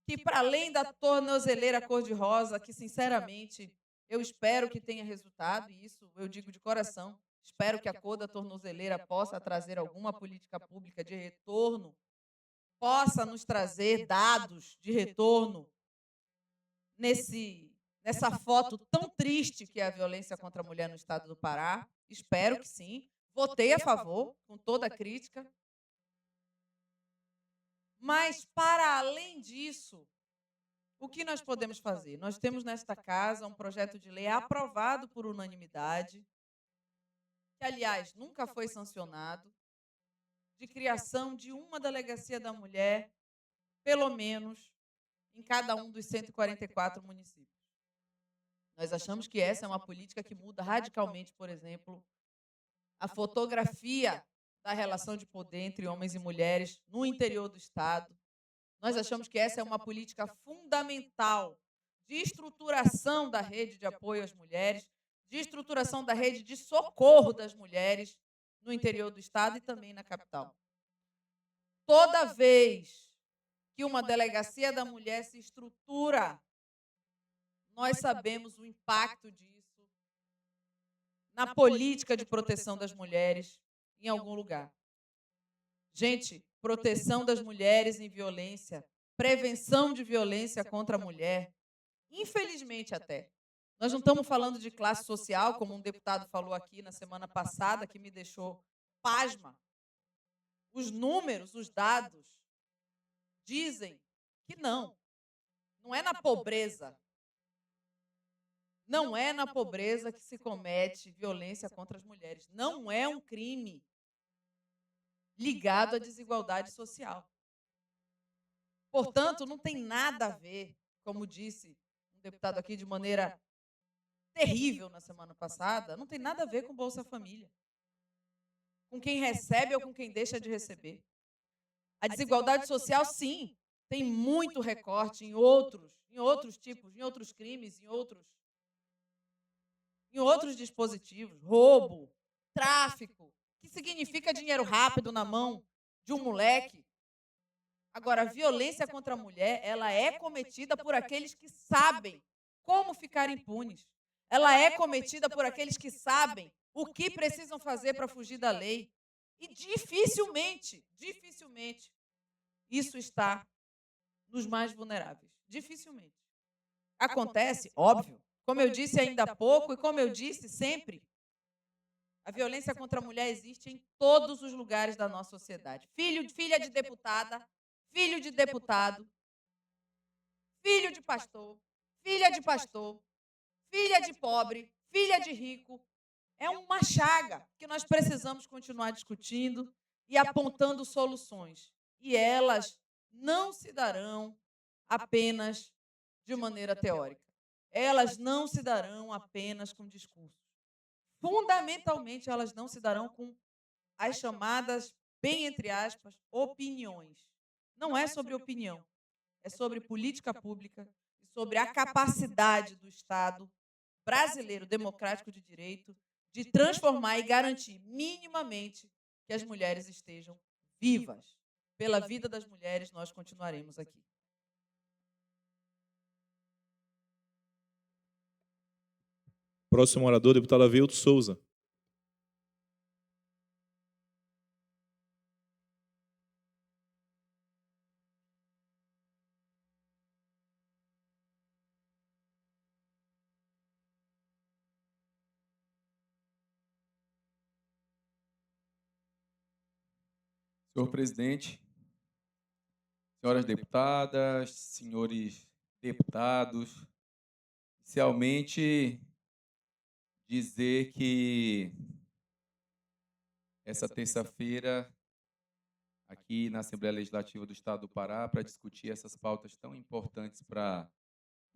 que, para além da tornozeleira cor-de-rosa, que, sinceramente, eu espero que tenha resultado, e isso eu digo de coração, espero que a cor da tornozeleira possa trazer alguma política pública de retorno, possa nos trazer dados de retorno nessa foto tão triste que é a violência contra a mulher no estado do Pará. Espero que sim. Votei a favor, com toda a crítica. Mas, para além disso, o que nós podemos fazer? Nós temos nesta casa um projeto de lei aprovado por unanimidade, que, aliás, nunca foi sancionado, de criação de uma delegacia da mulher, pelo menos, em cada um dos 144 municípios. Nós achamos que essa é uma política que muda radicalmente, por exemplo, a fotografia da relação de poder entre homens e mulheres no interior do Estado. Nós achamos que essa é uma política fundamental de estruturação da rede de apoio às mulheres, de estruturação da rede de socorro das mulheres no interior do Estado e também na capital. Toda vez que uma delegacia da mulher se estrutura, nós sabemos o impacto disso na política de proteção das mulheres em algum lugar. Gente, proteção das mulheres em violência, prevenção de violência contra a mulher, infelizmente até. Nós não estamos falando de classe social, como um deputado falou aqui na semana passada, que me deixou pasma. Os números, os dados, dizem que não é na pobreza. Não é na pobreza que se comete violência contra as mulheres. Não é um crime ligado à desigualdade social. Portanto, não tem nada a ver, como disse um deputado aqui de maneira terrível na semana passada, não tem nada a ver com Bolsa Família. Com quem recebe ou com quem deixa de receber. A desigualdade social, sim, tem muito recorte em outros tipos, em outros crimes, em outros dispositivos, roubo, tráfico, que significa dinheiro rápido na mão de um moleque. Agora, a violência contra a mulher, ela é cometida por aqueles que sabem como ficar impunes. Ela é cometida por aqueles que sabem o que precisam fazer para fugir da lei. E dificilmente, isso está nos mais vulneráveis. Dificilmente. Acontece, óbvio, como eu disse ainda há pouco e como eu disse sempre, a violência contra a mulher existe em todos os lugares da nossa sociedade. Filha de deputada, filho de deputado, filho de pastor, filha de pastor, filha de pobre, filha de rico. É uma chaga que nós precisamos continuar discutindo e apontando soluções. E elas não se darão apenas de maneira teórica. Elas não se darão apenas com discursos. Fundamentalmente, elas não se darão com as chamadas, bem entre aspas, opiniões. Não é sobre opinião, é sobre política pública e sobre a capacidade do Estado brasileiro democrático de direito de transformar e garantir minimamente que as mulheres estejam vivas. Pela vida das mulheres, nós continuaremos aqui. Próximo orador, deputado Avelto Souza. Senhor presidente, senhoras deputadas, senhores deputados, inicialmente dizer que essa terça-feira, aqui na Assembleia Legislativa do Estado do Pará, para discutir essas pautas tão importantes para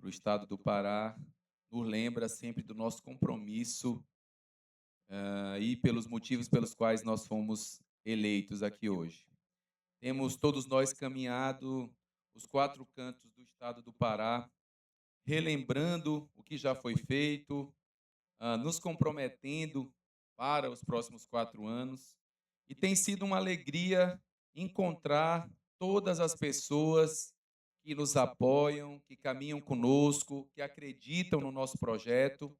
o Estado do Pará, nos lembra sempre do nosso compromisso e pelos motivos pelos quais nós fomos eleitos aqui hoje. Temos todos nós caminhado os 4 cantos do Estado do Pará, relembrando o que já foi feito, nos comprometendo para os próximos 4 anos. E tem sido uma alegria encontrar todas as pessoas que nos apoiam, que caminham conosco, que acreditam no nosso projeto.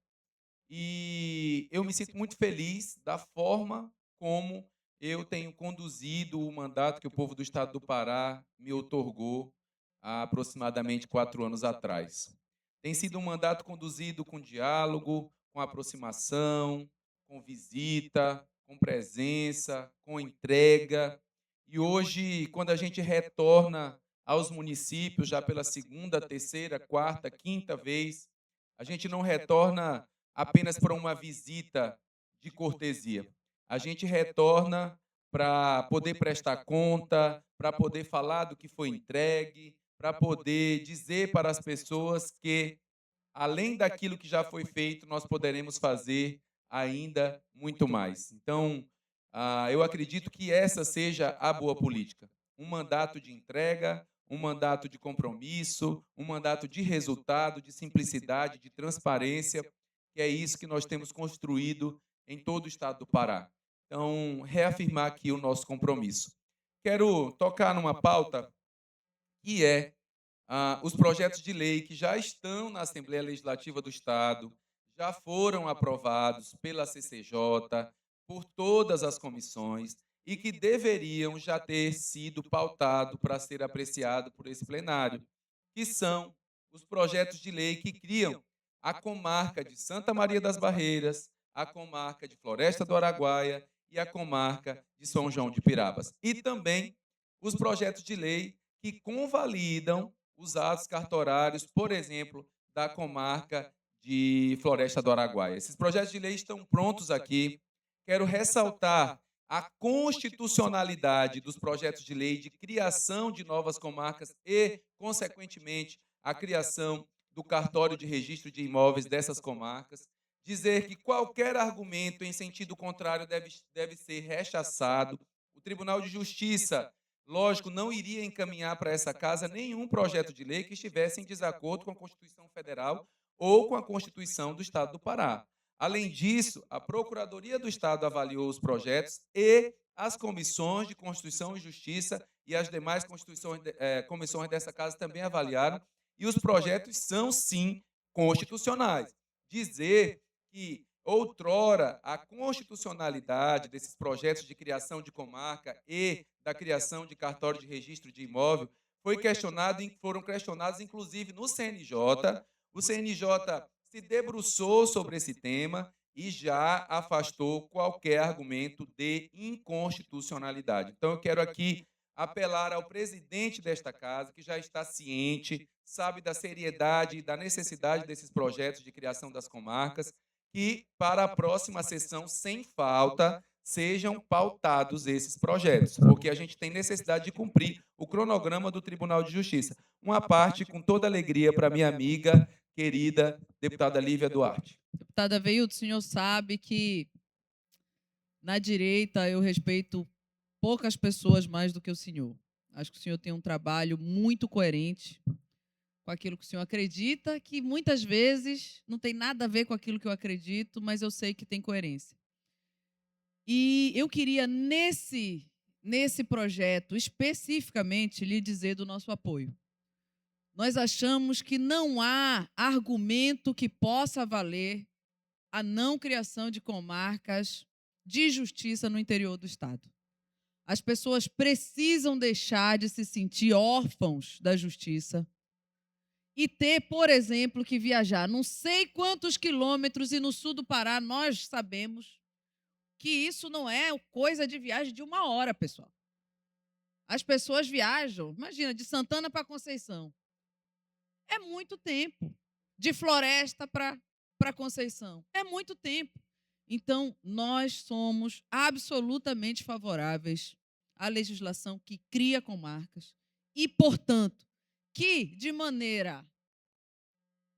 E eu me sinto muito feliz da forma como eu tenho conduzido o mandato que o povo do Estado do Pará me outorgou há aproximadamente 4 anos atrás. Tem sido um mandato conduzido com diálogo, com aproximação, com visita, com presença, com entrega. E hoje, quando a gente retorna aos municípios, já pela 2ª, 3ª, 4ª, 5ª vez, a gente não retorna apenas para uma visita de cortesia. A gente retorna para poder prestar conta, para poder falar do que foi entregue, para poder dizer para as pessoas que, além daquilo que já foi feito, nós poderemos fazer ainda muito mais. Então, eu acredito que essa seja a boa política. Um mandato de entrega, um mandato de compromisso, um mandato de resultado, de simplicidade, de transparência, que é isso que nós temos construído em todo o Estado do Pará. Então, reafirmar aqui o nosso compromisso. Quero tocar numa pauta que é os projetos de lei que já estão na Assembleia Legislativa do Estado, já foram aprovados pela CCJ, por todas as comissões, e que deveriam já ter sido pautados para ser apreciado por esse plenário, que são os projetos de lei que criam a comarca de Santa Maria das Barreiras, a comarca de Floresta do Araguaia e a comarca de São João de Pirabas. E também os projetos de lei que convalidam os atos cartorários, por exemplo, da comarca de Floresta do Araguaia. Esses projetos de lei estão prontos aqui. Quero ressaltar a constitucionalidade dos projetos de lei de criação de novas comarcas e, consequentemente, a criação do cartório de registro de imóveis dessas comarcas. Dizer que qualquer argumento em sentido contrário deve ser rechaçado. O Tribunal de Justiça, lógico, não iria encaminhar para essa casa nenhum projeto de lei que estivesse em desacordo com a Constituição Federal ou com a Constituição do Estado do Pará. Além disso, a Procuradoria do Estado avaliou os projetos e as comissões de Constituição e Justiça e as demais comissões dessa casa também avaliaram, e os projetos são, sim, constitucionais. Dizer que, outrora, a constitucionalidade desses projetos de criação de comarca e da criação de cartório de registro de imóvel foram questionados, inclusive, no CNJ. O CNJ se debruçou sobre esse tema e já afastou qualquer argumento de inconstitucionalidade. Então, eu quero aqui apelar ao presidente desta casa, que já está ciente, sabe da seriedade e da necessidade desses projetos de criação das comarcas, que, para a próxima sessão, sem falta, sejam pautados esses projetos, porque a gente tem necessidade de cumprir o cronograma do Tribunal de Justiça. Uma parte, com toda alegria, para minha amiga, querida deputada Lívia Duarte. Deputada Veildo, o senhor sabe que na direita eu respeito poucas pessoas mais do que o senhor. Acho que o senhor tem um trabalho muito coerente com aquilo que o senhor acredita, que muitas vezes não tem nada a ver com aquilo que eu acredito, mas eu sei que tem coerência. E eu queria, nesse projeto, especificamente, lhe dizer do nosso apoio. Nós achamos que não há argumento que possa valer a não criação de comarcas de justiça no interior do Estado. As pessoas precisam deixar de se sentir órfãos da justiça e ter, por exemplo, que viajar não sei quantos quilômetros, e no sul do Pará nós sabemos que isso não é coisa de viagem de 1 hora, pessoal. As pessoas viajam, imagina, de Santana para Conceição. É muito tempo. De Floresta para Conceição. É muito tempo. Então, nós somos absolutamente favoráveis à legislação que cria comarcas e, portanto, que, de maneira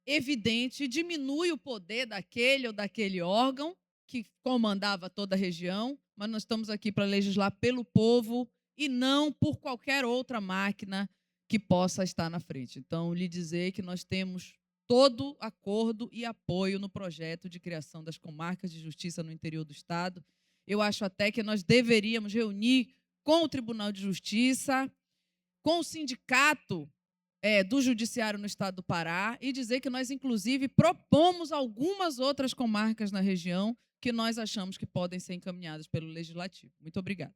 evidente, diminui o poder daquele ou daquele órgão que comandava toda a região, mas nós estamos aqui para legislar pelo povo e não por qualquer outra máquina que possa estar na frente. Então, lhe dizer que nós temos todo acordo e apoio no projeto de criação das comarcas de justiça no interior do Estado. Eu acho até que nós deveríamos reunir com o Tribunal de Justiça, com o sindicato do Judiciário no Estado do Pará e dizer que nós, inclusive, propomos algumas outras comarcas na região que nós achamos que podem ser encaminhadas pelo Legislativo. Muito obrigada.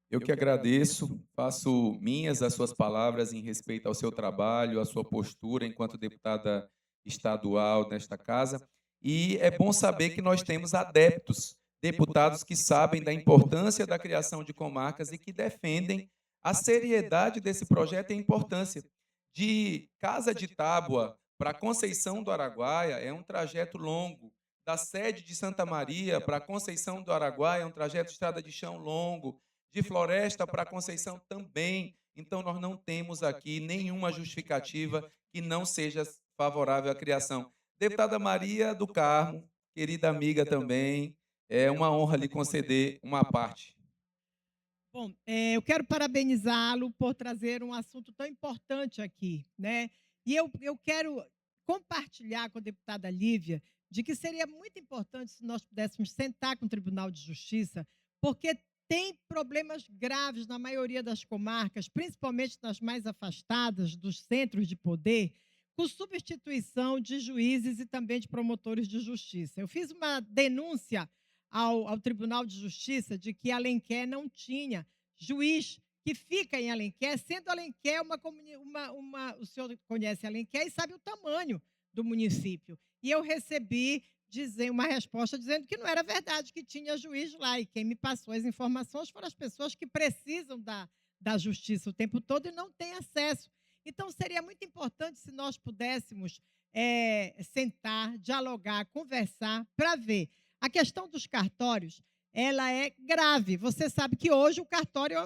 Eu que agradeço, faço minhas as suas palavras em respeito ao seu trabalho, à sua postura enquanto deputada estadual nesta casa. E é bom saber que nós temos adeptos, deputados que sabem da importância da criação de comarcas e que defendem a seriedade desse projeto e a importância. De Casa de Tábua para Conceição do Araguaia é um trajeto longo. Da sede de Santa Maria para Conceição do Araguaia é um trajeto de estrada de chão longo. De Floresta para Conceição também. Então, nós não temos aqui nenhuma justificativa que não seja favorável à criação. Deputada Maria do Carmo, querida amiga também, é uma honra lhe conceder uma parte. Bom, eu quero parabenizá-lo por trazer um assunto tão importante aqui, né? E eu quero compartilhar com a deputada Lívia de que seria muito importante se nós pudéssemos sentar com o Tribunal de Justiça, porque tem problemas graves na maioria das comarcas, principalmente nas mais afastadas dos centros de poder, com substituição de juízes e também de promotores de justiça. Eu fiz uma denúncia ao Tribunal de Justiça de que Alenquer não tinha juiz que fica em Alenquer, sendo Alenquer o senhor conhece Alenquer e sabe o tamanho do município. E eu recebi uma resposta dizendo que não era verdade, que tinha juiz lá, e quem me passou as informações foram as pessoas que precisam da justiça o tempo todo e não têm acesso. Então, seria muito importante se nós pudéssemos sentar, dialogar, conversar, para ver. A questão dos cartórios, ela é grave. Você sabe que hoje o cartório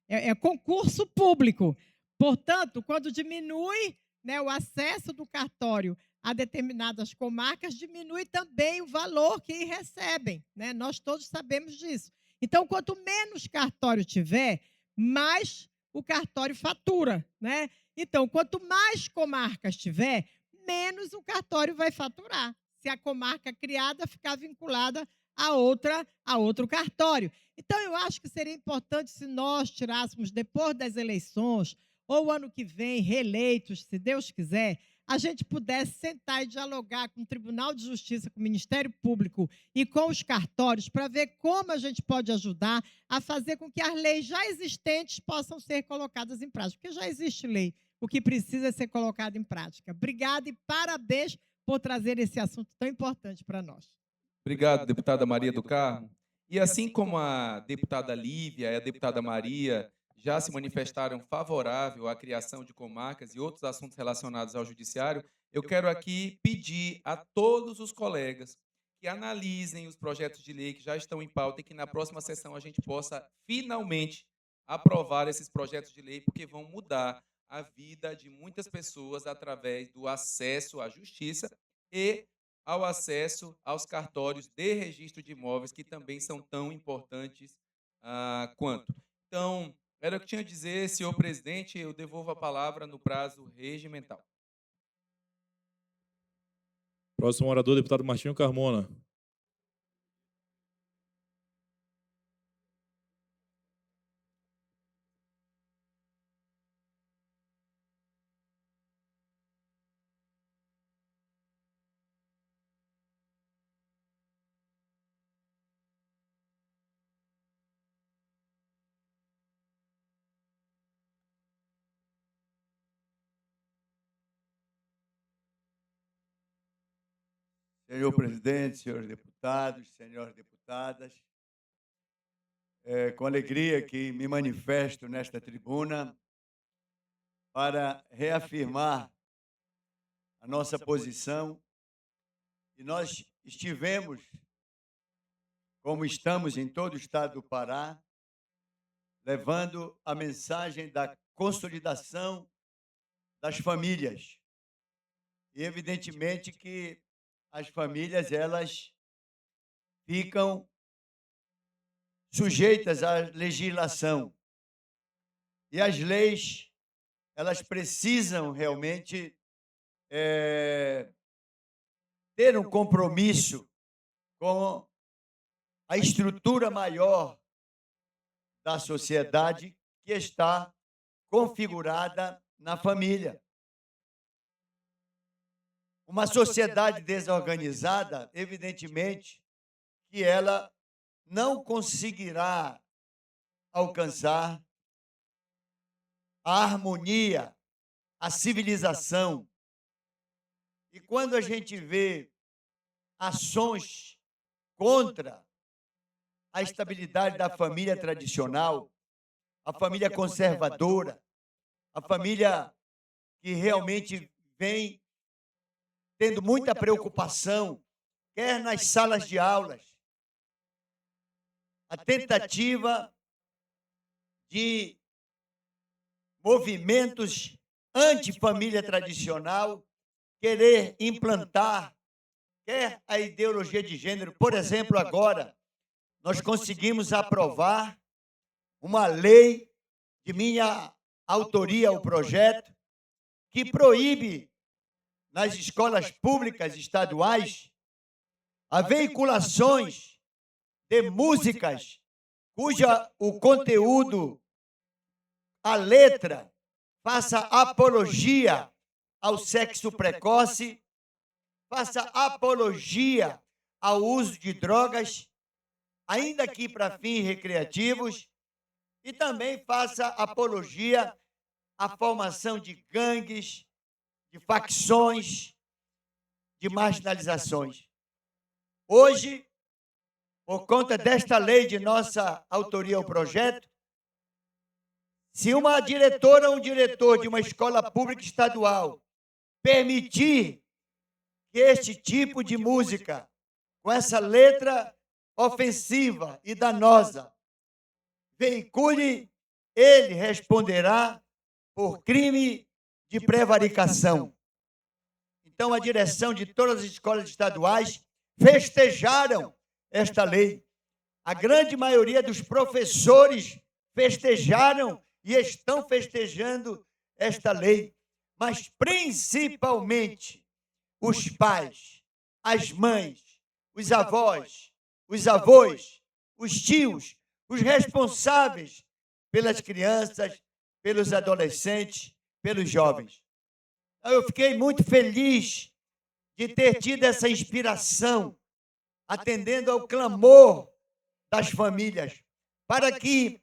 é concurso público. Portanto, quando diminui, né, o acesso do cartório a determinadas comarcas, diminui também o valor que recebem, né? Nós todos sabemos disso. Então, quanto menos cartório tiver, mais o cartório fatura, né? Então, quanto mais comarcas tiver, menos o cartório vai faturar, se a comarca criada ficar vinculada a outro cartório. Então, eu acho que seria importante se nós tirássemos, depois das eleições, ou ano que vem, reeleitos, se Deus quiser, a gente pudesse sentar e dialogar com o Tribunal de Justiça, com o Ministério Público e com os cartórios para ver como a gente pode ajudar a fazer com que as leis já existentes possam ser colocadas em prática. Porque já existe lei, o que precisa é ser colocado em prática. Obrigada e parabéns por trazer esse assunto tão importante para nós. Obrigado, deputada Maria do Carmo. E assim como a deputada Lívia e a deputada Maria já se manifestaram favorável à criação de comarcas e outros assuntos relacionados ao judiciário, eu quero aqui pedir a todos os colegas que analisem os projetos de lei que já estão em pauta e que na próxima sessão a gente possa finalmente aprovar esses projetos de lei, porque vão mudar a vida de muitas pessoas através do acesso à justiça e ao acesso aos cartórios de registro de imóveis, que também são tão importantes quanto. Então, era o que tinha a dizer, senhor presidente, eu devolvo a palavra no prazo regimental. Próximo orador, deputado Martinho Carmona. Senhor presidente, senhores deputados, senhoras deputadas, é com alegria que me manifesto nesta tribuna para reafirmar a nossa posição. E nós estivemos, como estamos em todo o estado do Pará, levando a mensagem da consolidação das famílias. E, evidentemente, que as famílias, elas ficam sujeitas à legislação. E as leis, elas precisam realmente ter um compromisso com a estrutura maior da sociedade que está configurada na família. Uma sociedade desorganizada, evidentemente, que ela não conseguirá alcançar a harmonia, a civilização. E quando a gente vê ações contra a estabilidade da família tradicional, a família conservadora, a família que realmente vem tendo muita preocupação, quer nas salas de aulas, a tentativa de movimentos anti-família tradicional, querer implantar, quer a ideologia de gênero. Por exemplo, agora, nós conseguimos aprovar uma lei de minha autoria, o projeto, que proíbe nas escolas públicas estaduais a veiculações de músicas cuja o conteúdo, a letra, faça apologia ao sexo precoce, faça apologia ao uso de drogas, ainda que para fins recreativos, e também faça apologia à formação de gangues, de facções, de marginalizações. Hoje, por conta desta lei de nossa autoria ao projeto, se uma diretora ou um diretor de uma escola pública estadual permitir que este tipo de música, com essa letra ofensiva e danosa, veicule, ele responderá por crime de prevaricação. Então, a direção de todas as escolas estaduais festejaram esta lei. A grande maioria dos professores festejaram e estão festejando esta lei. Mas, principalmente, os pais, as mães, os avós, os avós, os tios, os responsáveis pelas crianças, pelos adolescentes, pelos jovens. Eu fiquei muito feliz de ter tido essa inspiração, atendendo ao clamor das famílias, para que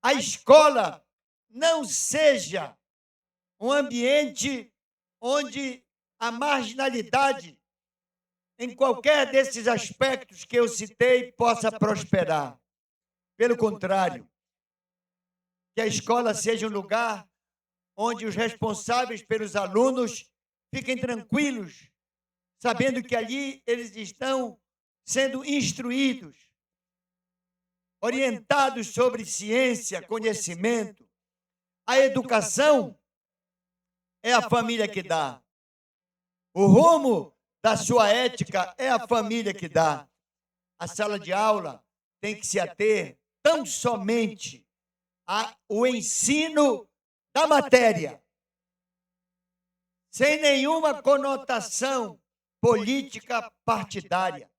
a escola não seja um ambiente onde a marginalidade, em qualquer desses aspectos que eu citei, possa prosperar. Pelo contrário, que a escola seja um lugar onde os responsáveis pelos alunos fiquem tranquilos, sabendo que ali eles estão sendo instruídos, orientados sobre ciência, conhecimento. A educação é a família que dá. O rumo da sua ética é a família que dá. A sala de aula tem que se ater tão somente ao ensino da matéria, sem nenhuma conotação política partidária.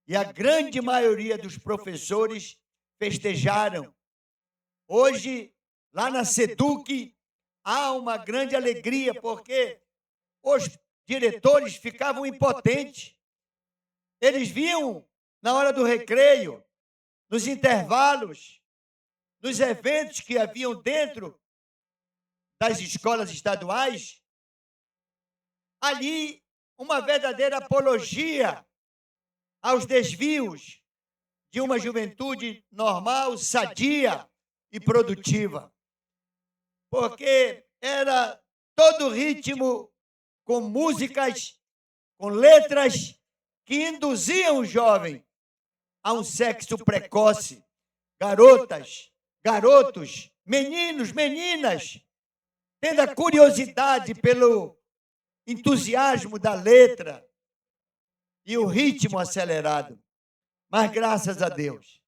E a grande maioria dos professores festejaram. Hoje, lá na SEDUC, há uma grande alegria, porque os diretores ficavam impotentes. Eles viam, na hora do recreio, nos intervalos, nos eventos que haviam dentro das escolas estaduais, ali uma verdadeira apologia aos desvios de uma juventude normal, sadia e produtiva. Porque era todo ritmo com músicas, com letras que induziam o jovem a um sexo precoce. Garotas, garotos, meninos, meninas, tendo a curiosidade pelo entusiasmo da letra e o ritmo acelerado. Mas graças a Deus,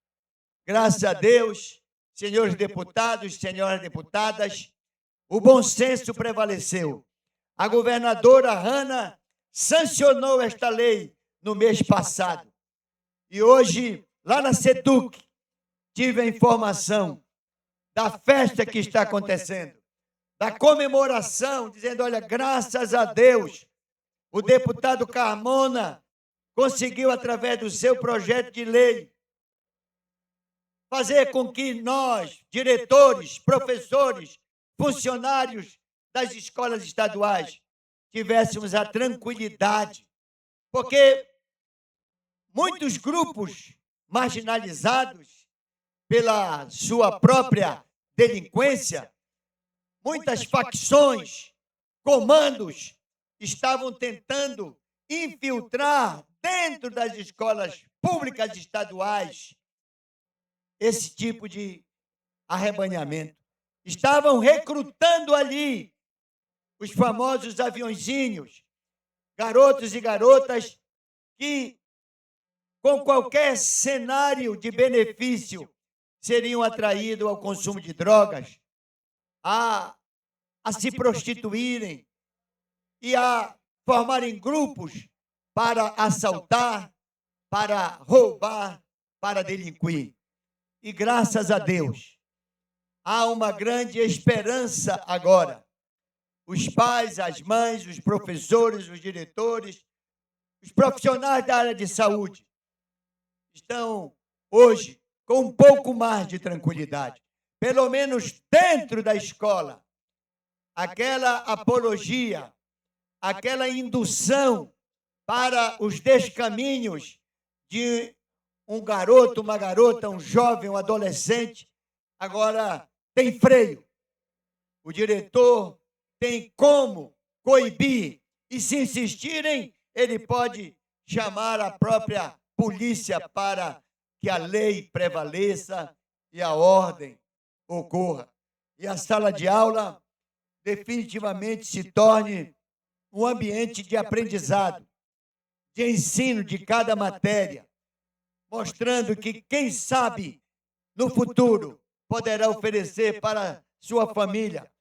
senhores deputados, senhoras deputadas, o bom senso prevaleceu. A governadora Hanna sancionou esta lei no mês passado. E hoje, lá na SEDUC, tive a informação da festa que está acontecendo, da comemoração, dizendo, olha, graças a Deus, o deputado Carmona conseguiu, através do seu projeto de lei, fazer com que nós, diretores, professores, funcionários das escolas estaduais, tivéssemos a tranquilidade, porque muitos grupos marginalizados pela sua própria delinquência, muitas facções, comandos, estavam tentando infiltrar dentro das escolas públicas estaduais esse tipo de arrebanhamento. Estavam recrutando ali os famosos aviõezinhos, garotos e garotas que, com qualquer cenário de benefício, seriam atraídos ao consumo de drogas, a se prostituírem e a formarem grupos para assaltar, para roubar, para delinquir. E graças a Deus, há uma grande esperança agora. Os pais, as mães, os professores, os diretores, os profissionais da área de saúde estão hoje com um pouco mais de tranquilidade. Pelo menos dentro da escola, aquela apologia, aquela indução para os descaminhos de um garoto, uma garota, um jovem, um adolescente, agora tem freio. O diretor tem como coibir e, se insistirem, ele pode chamar a própria polícia para que a lei prevaleça e a ordem ocorra. E a sala de aula definitivamente se torne um ambiente de aprendizado, de ensino de cada matéria, mostrando que quem sabe no futuro poderá oferecer para sua família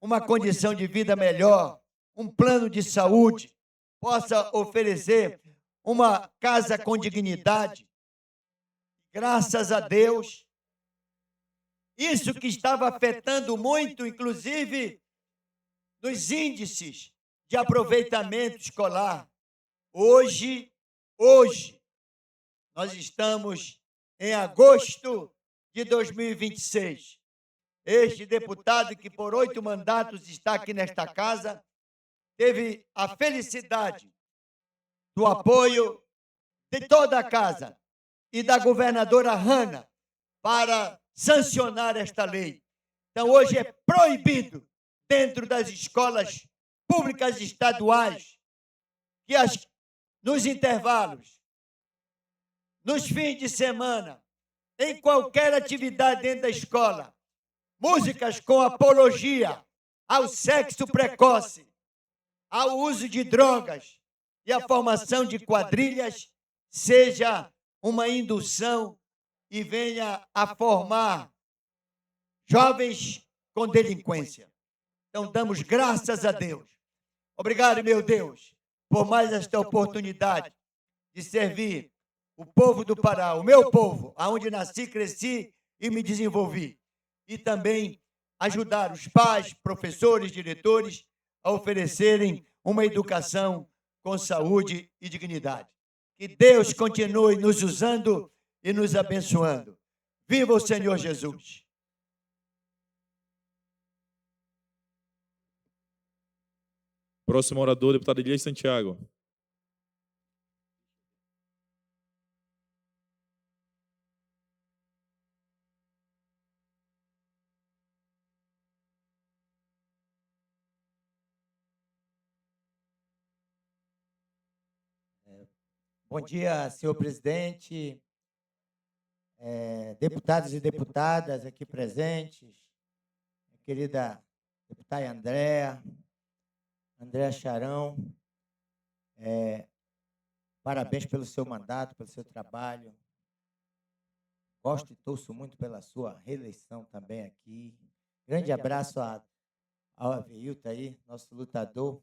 uma condição de vida melhor, um plano de saúde, possa oferecer uma casa com dignidade. Graças a Deus, isso que estava afetando muito, inclusive, nos índices de aproveitamento escolar. Hoje, nós estamos em agosto de 2026. Este deputado, que por 8 mandatos está aqui nesta casa, teve a felicidade do apoio de toda a casa e da governadora Hanna para sancionar esta lei. Então, hoje é proibido, dentro das escolas públicas estaduais, que nos intervalos nos fins de semana, em qualquer atividade dentro da escola, músicas com apologia ao sexo precoce, ao uso de drogas e à formação de quadrilhas, seja uma indução e venha a formar jovens com delinquência. Então, damos graças a Deus. Obrigado, meu Deus, por mais esta oportunidade de servir o povo do Pará, o meu povo, aonde nasci, cresci e me desenvolvi. E também ajudar os pais, professores, diretores a oferecerem uma educação com saúde e dignidade. Que Deus continue nos usando e nos abençoando. Viva o Senhor Jesus! Próximo orador, deputado Elias Santiago. Bom dia, senhor presidente, deputados e deputadas aqui presentes, minha querida deputada Andréa Charão, parabéns pelo seu mandato, pelo seu trabalho. Gosto e torço muito pela sua reeleição também aqui. Grande abraço ao Aveilton aí, nosso lutador,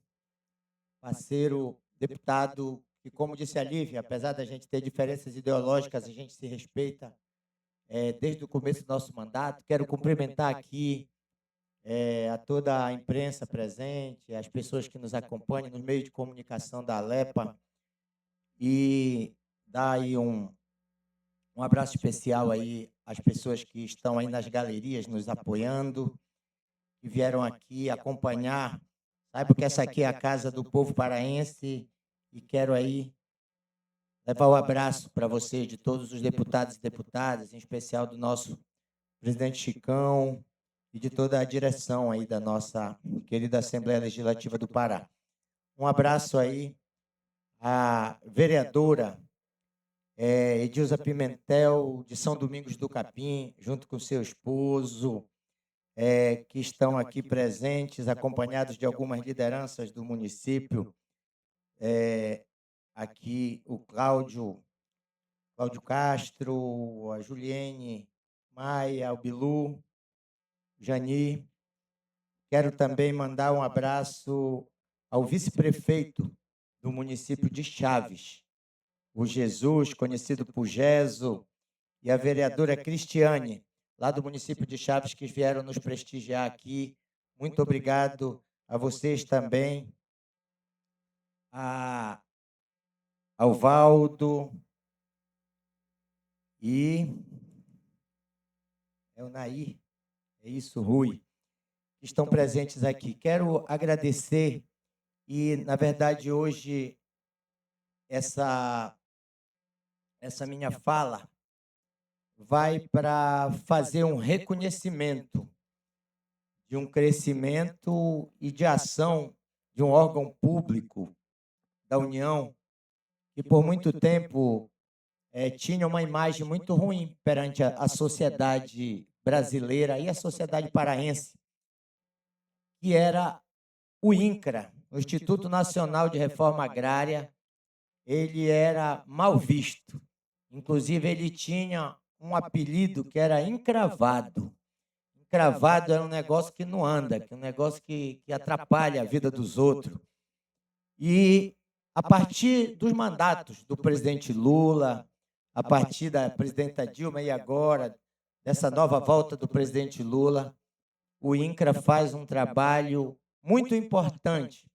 parceiro, deputado, que, como disse a Lívia, apesar da gente ter diferenças ideológicas, a gente se respeita desde o começo do nosso mandato. Quero cumprimentar aqui a toda a imprensa presente, as pessoas que nos acompanham nos meios de comunicação da Alepa e dar aí um abraço especial aí às pessoas que estão aí nas galerias nos apoiando, que vieram aqui acompanhar. Saiba que essa aqui é a casa do povo paraense e quero aí levar o abraço para vocês, de todos os deputados e deputadas, em especial do nosso presidente Chicão e de toda a direção aí da nossa querida Assembleia Legislativa do Pará. Um abraço aí à vereadora Edilza Pimentel, de São Domingos do Capim, junto com seu esposo, que estão aqui presentes, acompanhados de algumas lideranças do município. Aqui o Cláudio Castro, a Juliene Maia, o Bilu, Jani. Quero também mandar um abraço ao vice-prefeito do município de Chaves, o Jesus, conhecido por Geso, e a vereadora Cristiane, lá do município de Chaves, que vieram nos prestigiar aqui. Muito obrigado a vocês também. Ao Valdo e o Nair, é isso, Rui, que estão presentes aqui. Quero agradecer e, na verdade, hoje, essa minha fala vai para fazer um reconhecimento de um crescimento e de ação de um órgão público da União, que por muito tempo tinha uma imagem muito ruim perante a sociedade brasileira e a sociedade paraense, que era o INCRA, o Instituto Nacional de Reforma Agrária. Ele era mal visto. Inclusive, ele tinha um apelido que era encravado. Encravado era um negócio que não anda, que é um negócio que atrapalha a vida dos outros. E a partir dos mandatos do presidente Lula, a partir da presidenta Dilma e agora, dessa nova volta do presidente Lula, o INCRA faz um trabalho muito importante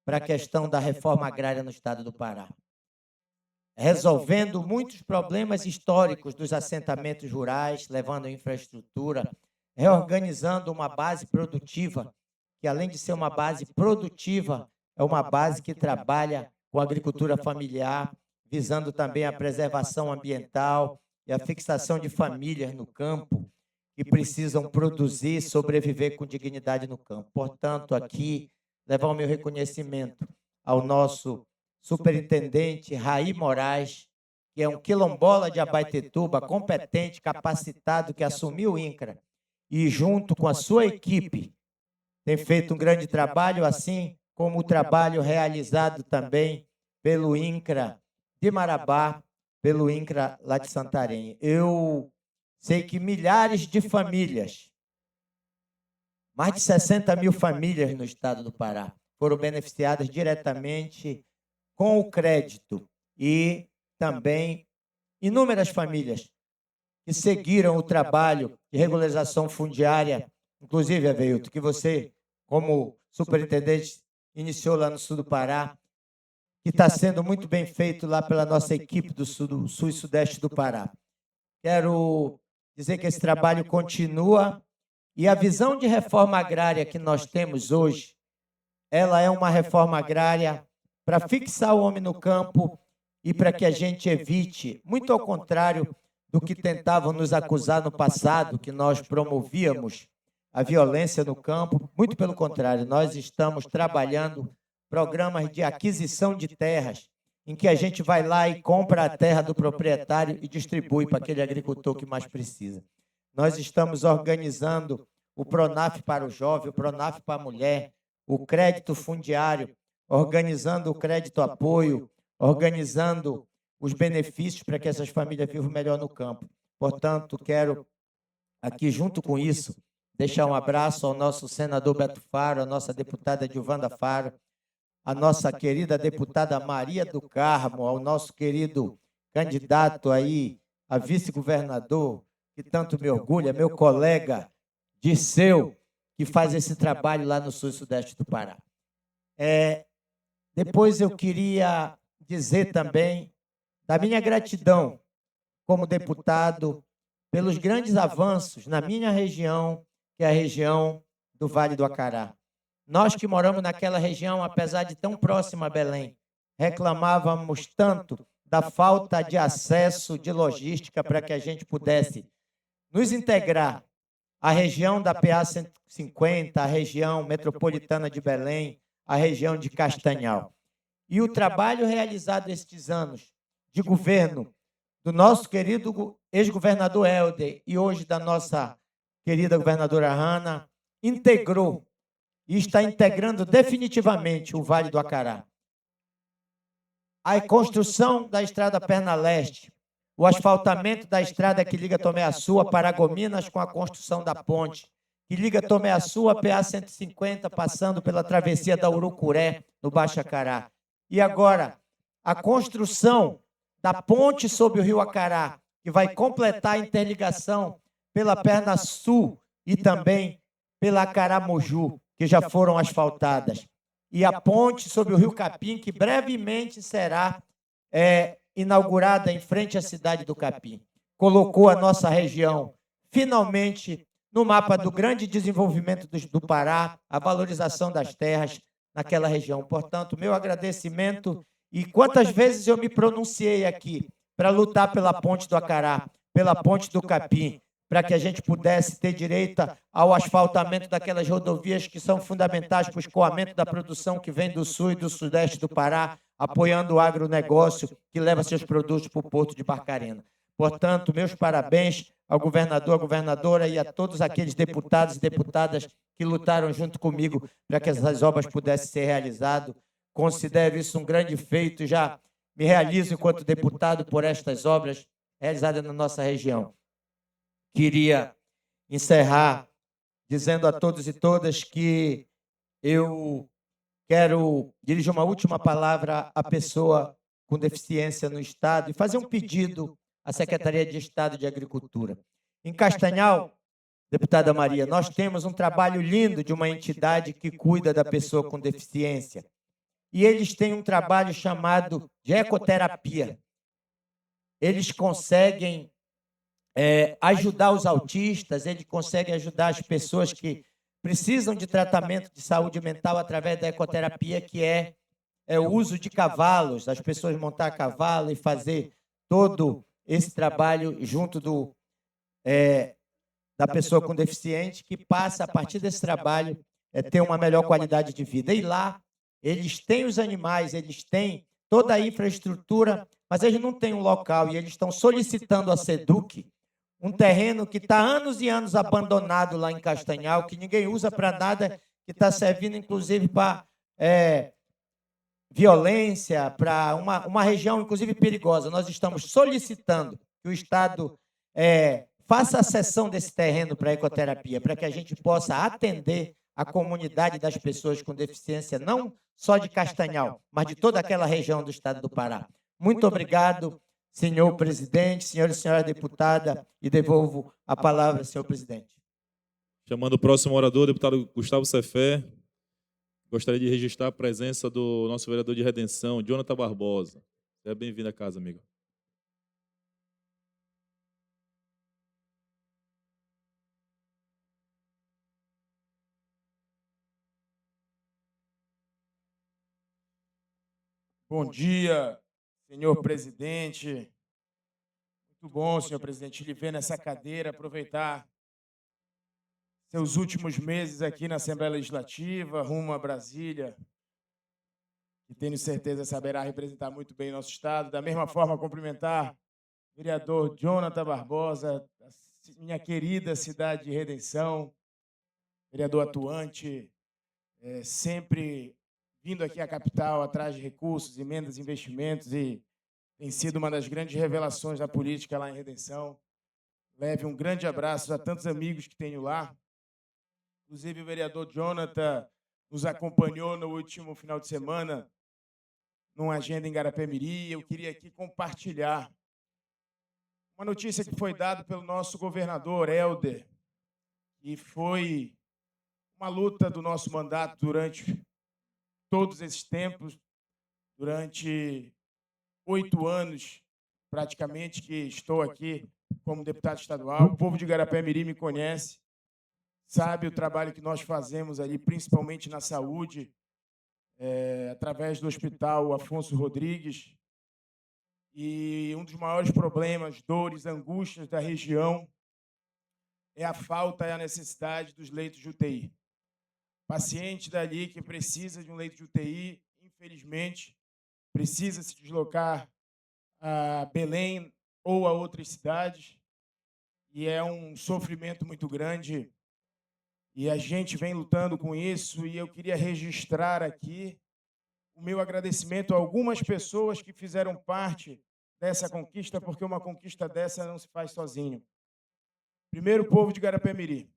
para a questão da reforma agrária no estado do Pará, resolvendo muitos problemas históricos dos assentamentos rurais, levando infraestrutura, reorganizando uma base produtiva, que além de ser uma base produtiva, é uma base que trabalha com agricultura familiar, visando também a preservação ambiental e a fixação de famílias no campo que precisam produzir e sobreviver com dignidade no campo. Portanto, aqui, levar o meu reconhecimento ao nosso superintendente Raí Moraes, que é um quilombola de Abaetetuba, competente, capacitado, que assumiu o INCRA e, junto com a sua equipe, tem feito um grande trabalho, assim como o trabalho realizado também pelo INCRA de Marabá, pelo INCRA lá de Santarém. Eu sei que milhares de famílias, mais de 60 mil famílias no estado do Pará, foram beneficiadas diretamente com o crédito e também inúmeras famílias que seguiram o trabalho de regularização fundiária, inclusive, Aveilton, que você, como superintendente, iniciou lá no sul do Pará, que está sendo muito bem feito lá pela nossa equipe do sul e sudeste do Pará. Quero dizer que esse trabalho continua e a visão de reforma agrária que nós temos hoje, ela é uma reforma agrária para fixar o homem no campo e para que a gente evite, muito ao contrário do que tentavam nos acusar no passado, que nós promovíamos a violência no campo, muito pelo contrário, nós estamos trabalhando programas de aquisição de terras, em que a gente vai lá e compra a terra do proprietário e distribui para aquele agricultor que mais precisa. Nós estamos organizando o Pronaf para o jovem, o Pronaf para a mulher, o crédito fundiário, organizando o crédito apoio, organizando os benefícios para que essas famílias vivam melhor no campo. Portanto, quero aqui, junto com isso, deixar um abraço ao nosso senador Beto Faro, à nossa deputada Gilvanda Faro, à nossa querida deputada Maria do Carmo, ao nosso querido candidato aí a vice-governador, que tanto me orgulha, meu colega Dirceu, que faz esse trabalho lá no sul e sudeste do Pará. Depois eu queria dizer também da minha gratidão como deputado pelos grandes avanços na minha região, que é a região do Vale do Acará. Nós que moramos naquela região, apesar de tão próxima a Belém, reclamávamos tanto da falta de acesso de logística para que a gente pudesse nos integrar à região da PA 150, a região metropolitana de Belém, a região de Castanhal. E o trabalho realizado estes anos de governo do nosso querido ex-governador Helder e hoje da nossa querida governadora Hanna, integrou e está integrando definitivamente o Vale do Acará. A construção da estrada Perna Leste, o asfaltamento da estrada que liga Tomé Açu a Paragominas com a construção da ponte, que liga Tomé Açu a PA 150, passando pela travessia da Urucuré, no Baixo Acará. E agora, a construção da ponte sobre o rio Acará, que vai completar a interligação pela Perna Sul e também pela Acaramoju, que já foram asfaltadas. E a ponte sobre o rio Capim, que brevemente será inaugurada em frente à cidade do Capim. Colocou a nossa região, finalmente, no mapa do grande desenvolvimento do Pará, a valorização das terras naquela região. Portanto, meu agradecimento. E quantas vezes eu me pronunciei aqui para lutar pela ponte do Acará, pela ponte do Capim, para que a gente pudesse ter direito ao asfaltamento daquelas rodovias que são fundamentais para o escoamento da produção que vem do sul e do sudeste do Pará, apoiando o agronegócio que leva seus produtos para o porto de Barcarena. Portanto, meus parabéns ao governador, à governadora e a todos aqueles deputados e deputadas que lutaram junto comigo para que essas obras pudessem ser realizadas. Considero isso um grande feito, já me realizo enquanto deputado por estas obras realizadas na nossa região. Queria encerrar dizendo a todos e todas que eu quero dirigir uma última palavra à pessoa com deficiência no Estado e fazer um pedido à Secretaria de Estado de Agricultura. Em Castanhal, deputada Maria, nós temos um trabalho lindo de uma entidade que cuida da pessoa com deficiência. E eles têm um trabalho chamado de ecoterapia. Eles conseguem ajudar os autistas, eles conseguem ajudar as pessoas que precisam de tratamento de saúde mental através da ecoterapia, que é o uso de cavalos, as pessoas montar cavalo e fazer todo esse trabalho junto da pessoa com deficiente, que passa, a partir desse trabalho, ter uma melhor qualidade de vida. E lá, eles têm os animais, eles têm toda a infraestrutura mas eles não têm um local e eles estão solicitando a SEDUC um terreno que está anos e anos abandonado lá em Castanhal, que ninguém usa para nada, que está servindo, inclusive, para violência, para uma região, inclusive, perigosa. Nós estamos solicitando que o Estado faça a cessão desse terreno para a ecoterapia, para que a gente possa atender a comunidade das pessoas com deficiência, não só de Castanhal, mas de toda aquela região do Estado do Pará. Muito obrigado, senhor presidente, senhores e senhora deputada, e devolvo a palavra, senhor presidente. Chamando o próximo orador, deputado Gustavo Cefé. Gostaria de registrar a presença do nosso vereador de Redenção, Jonathan Barbosa. Seja bem-vindo à casa, amigo. Bom dia, senhor presidente. Muito bom, senhor presidente, lhe ver nessa cadeira, aproveitar seus últimos meses aqui na Assembleia Legislativa, rumo a Brasília, que tenho certeza saberá representar muito bem nosso Estado. Da mesma forma, cumprimentar o vereador Jonathan Barbosa, minha querida cidade de Redenção, vereador atuante, sempre vindo aqui à capital atrás de recursos, emendas, investimentos, e tem sido uma das grandes revelações da política lá em Redenção. Leve um grande abraço a tantos amigos que tenho lá. Inclusive, o vereador Jonathan nos acompanhou no último final de semana, numa agenda em Garapé-Miri. Eu queria aqui compartilhar uma notícia que foi dada pelo nosso governador, Helder, e foi uma luta do nosso mandato durante todos esses tempos, durante 8 anos, praticamente, que estou aqui como deputado estadual. O povo de Garapé-Miri me conhece, sabe o trabalho que nós fazemos ali, principalmente na saúde, através do Hospital Afonso Rodrigues. E um dos maiores problemas, dores, angústias da região é a falta e a necessidade dos leitos de UTI. Paciente dali que precisa de um leito de UTI, infelizmente, precisa se deslocar a Belém ou a outras cidades, e é um sofrimento muito grande, e a gente vem lutando com isso, e eu queria registrar aqui o meu agradecimento a algumas pessoas que fizeram parte dessa conquista, porque uma conquista dessa não se faz sozinho. Primeiro, o povo de Garapé-Miri,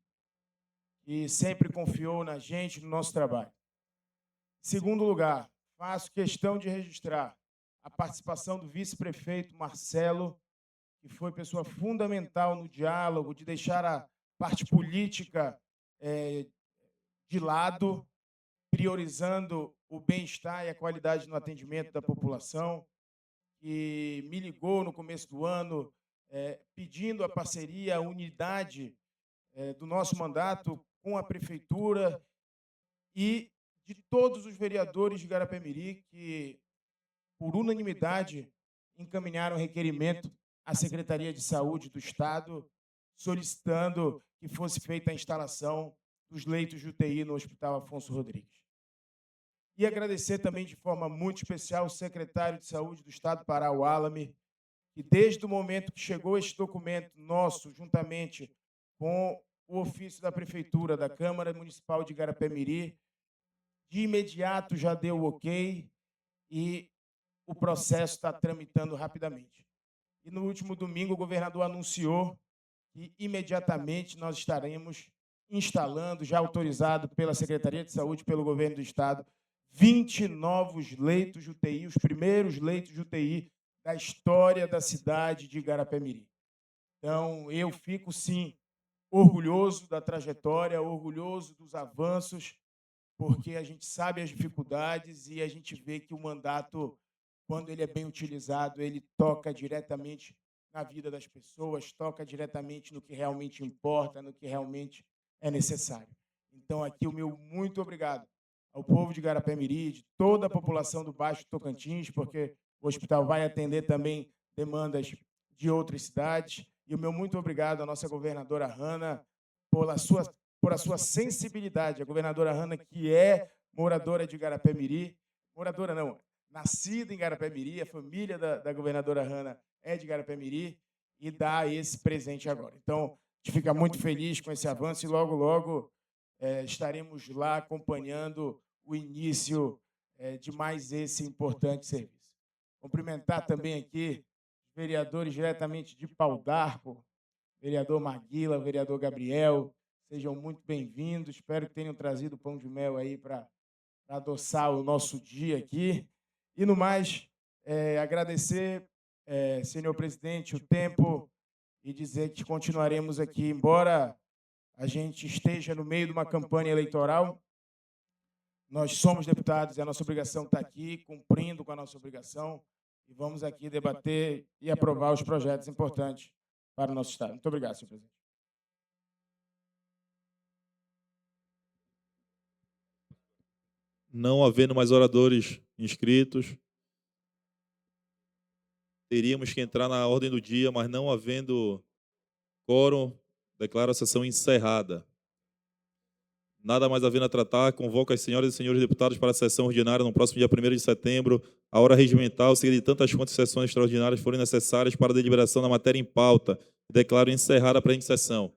que sempre confiou na gente, no nosso trabalho. Em segundo lugar, faço questão de registrar a participação do vice-prefeito Marcelo, que foi pessoa fundamental no diálogo, de deixar a parte política de lado, priorizando o bem-estar e a qualidade no atendimento da população, que me ligou no começo do ano, pedindo a parceria, a unidade do nosso mandato com a prefeitura e de todos os vereadores de Garapé-Miri que, por unanimidade, encaminharam requerimento à Secretaria de Saúde do Estado, solicitando que fosse feita a instalação dos leitos de UTI no Hospital Afonso Rodrigues. E agradecer também de forma muito especial o secretário de Saúde do Estado do Pará, o Alame, que desde o momento que chegou este documento nosso, juntamente com o ofício da Prefeitura, da Câmara Municipal de Garapé-Miri, de imediato já deu o ok e o processo está tramitando rapidamente. E no último domingo o governador anunciou que imediatamente nós estaremos instalando, já autorizado pela Secretaria de Saúde, pelo governo do Estado, 20 novos leitos de UTI, os primeiros leitos de UTI da história da cidade de Garapé-Miri. Então, eu fico, sim, orgulhoso da trajetória, orgulhoso dos avanços, porque a gente sabe as dificuldades e a gente vê que o mandato, quando ele é bem utilizado, ele toca diretamente na vida das pessoas, toca diretamente no que realmente importa, no que realmente é necessário. Então, aqui o meu muito obrigado ao povo de Garapé-Miri, de toda a população do Baixo Tocantins, porque o hospital vai atender também demandas de outras cidades. E o meu muito obrigado à nossa governadora Hanna por a sua sensibilidade. A governadora Hanna, que é moradora de Garapé-Miri, moradora não, nascido em Garapé-Miri, a família da governadora Hanna é de Garapé-Miri, e dá esse presente agora. Então, a gente fica muito feliz com esse avanço e logo, logo estaremos lá acompanhando o início de mais esse importante serviço. Cumprimentar também aqui os vereadores diretamente de Pau d'Arco, vereador Maguila, vereador Gabriel, sejam muito bem-vindos. Espero que tenham trazido pão de mel aí para adoçar o nosso dia aqui. E no mais, agradecer, senhor presidente, o tempo e dizer que continuaremos aqui, embora a gente esteja no meio de uma campanha eleitoral. Nós somos deputados, é a nossa obrigação estar aqui, cumprindo com a nossa obrigação, e vamos aqui debater e aprovar os projetos importantes para o nosso Estado. Muito obrigado, senhor presidente. Não havendo mais oradores inscritos, teríamos que entrar na ordem do dia, mas não havendo quórum, declaro a sessão encerrada. Nada mais havendo a tratar, convoco as senhoras e senhores deputados para a sessão ordinária no próximo dia 1º de setembro, a hora regimental, seguida de tantas quantas sessões extraordinárias forem necessárias para a deliberação da matéria em pauta. Declaro encerrada a presente sessão.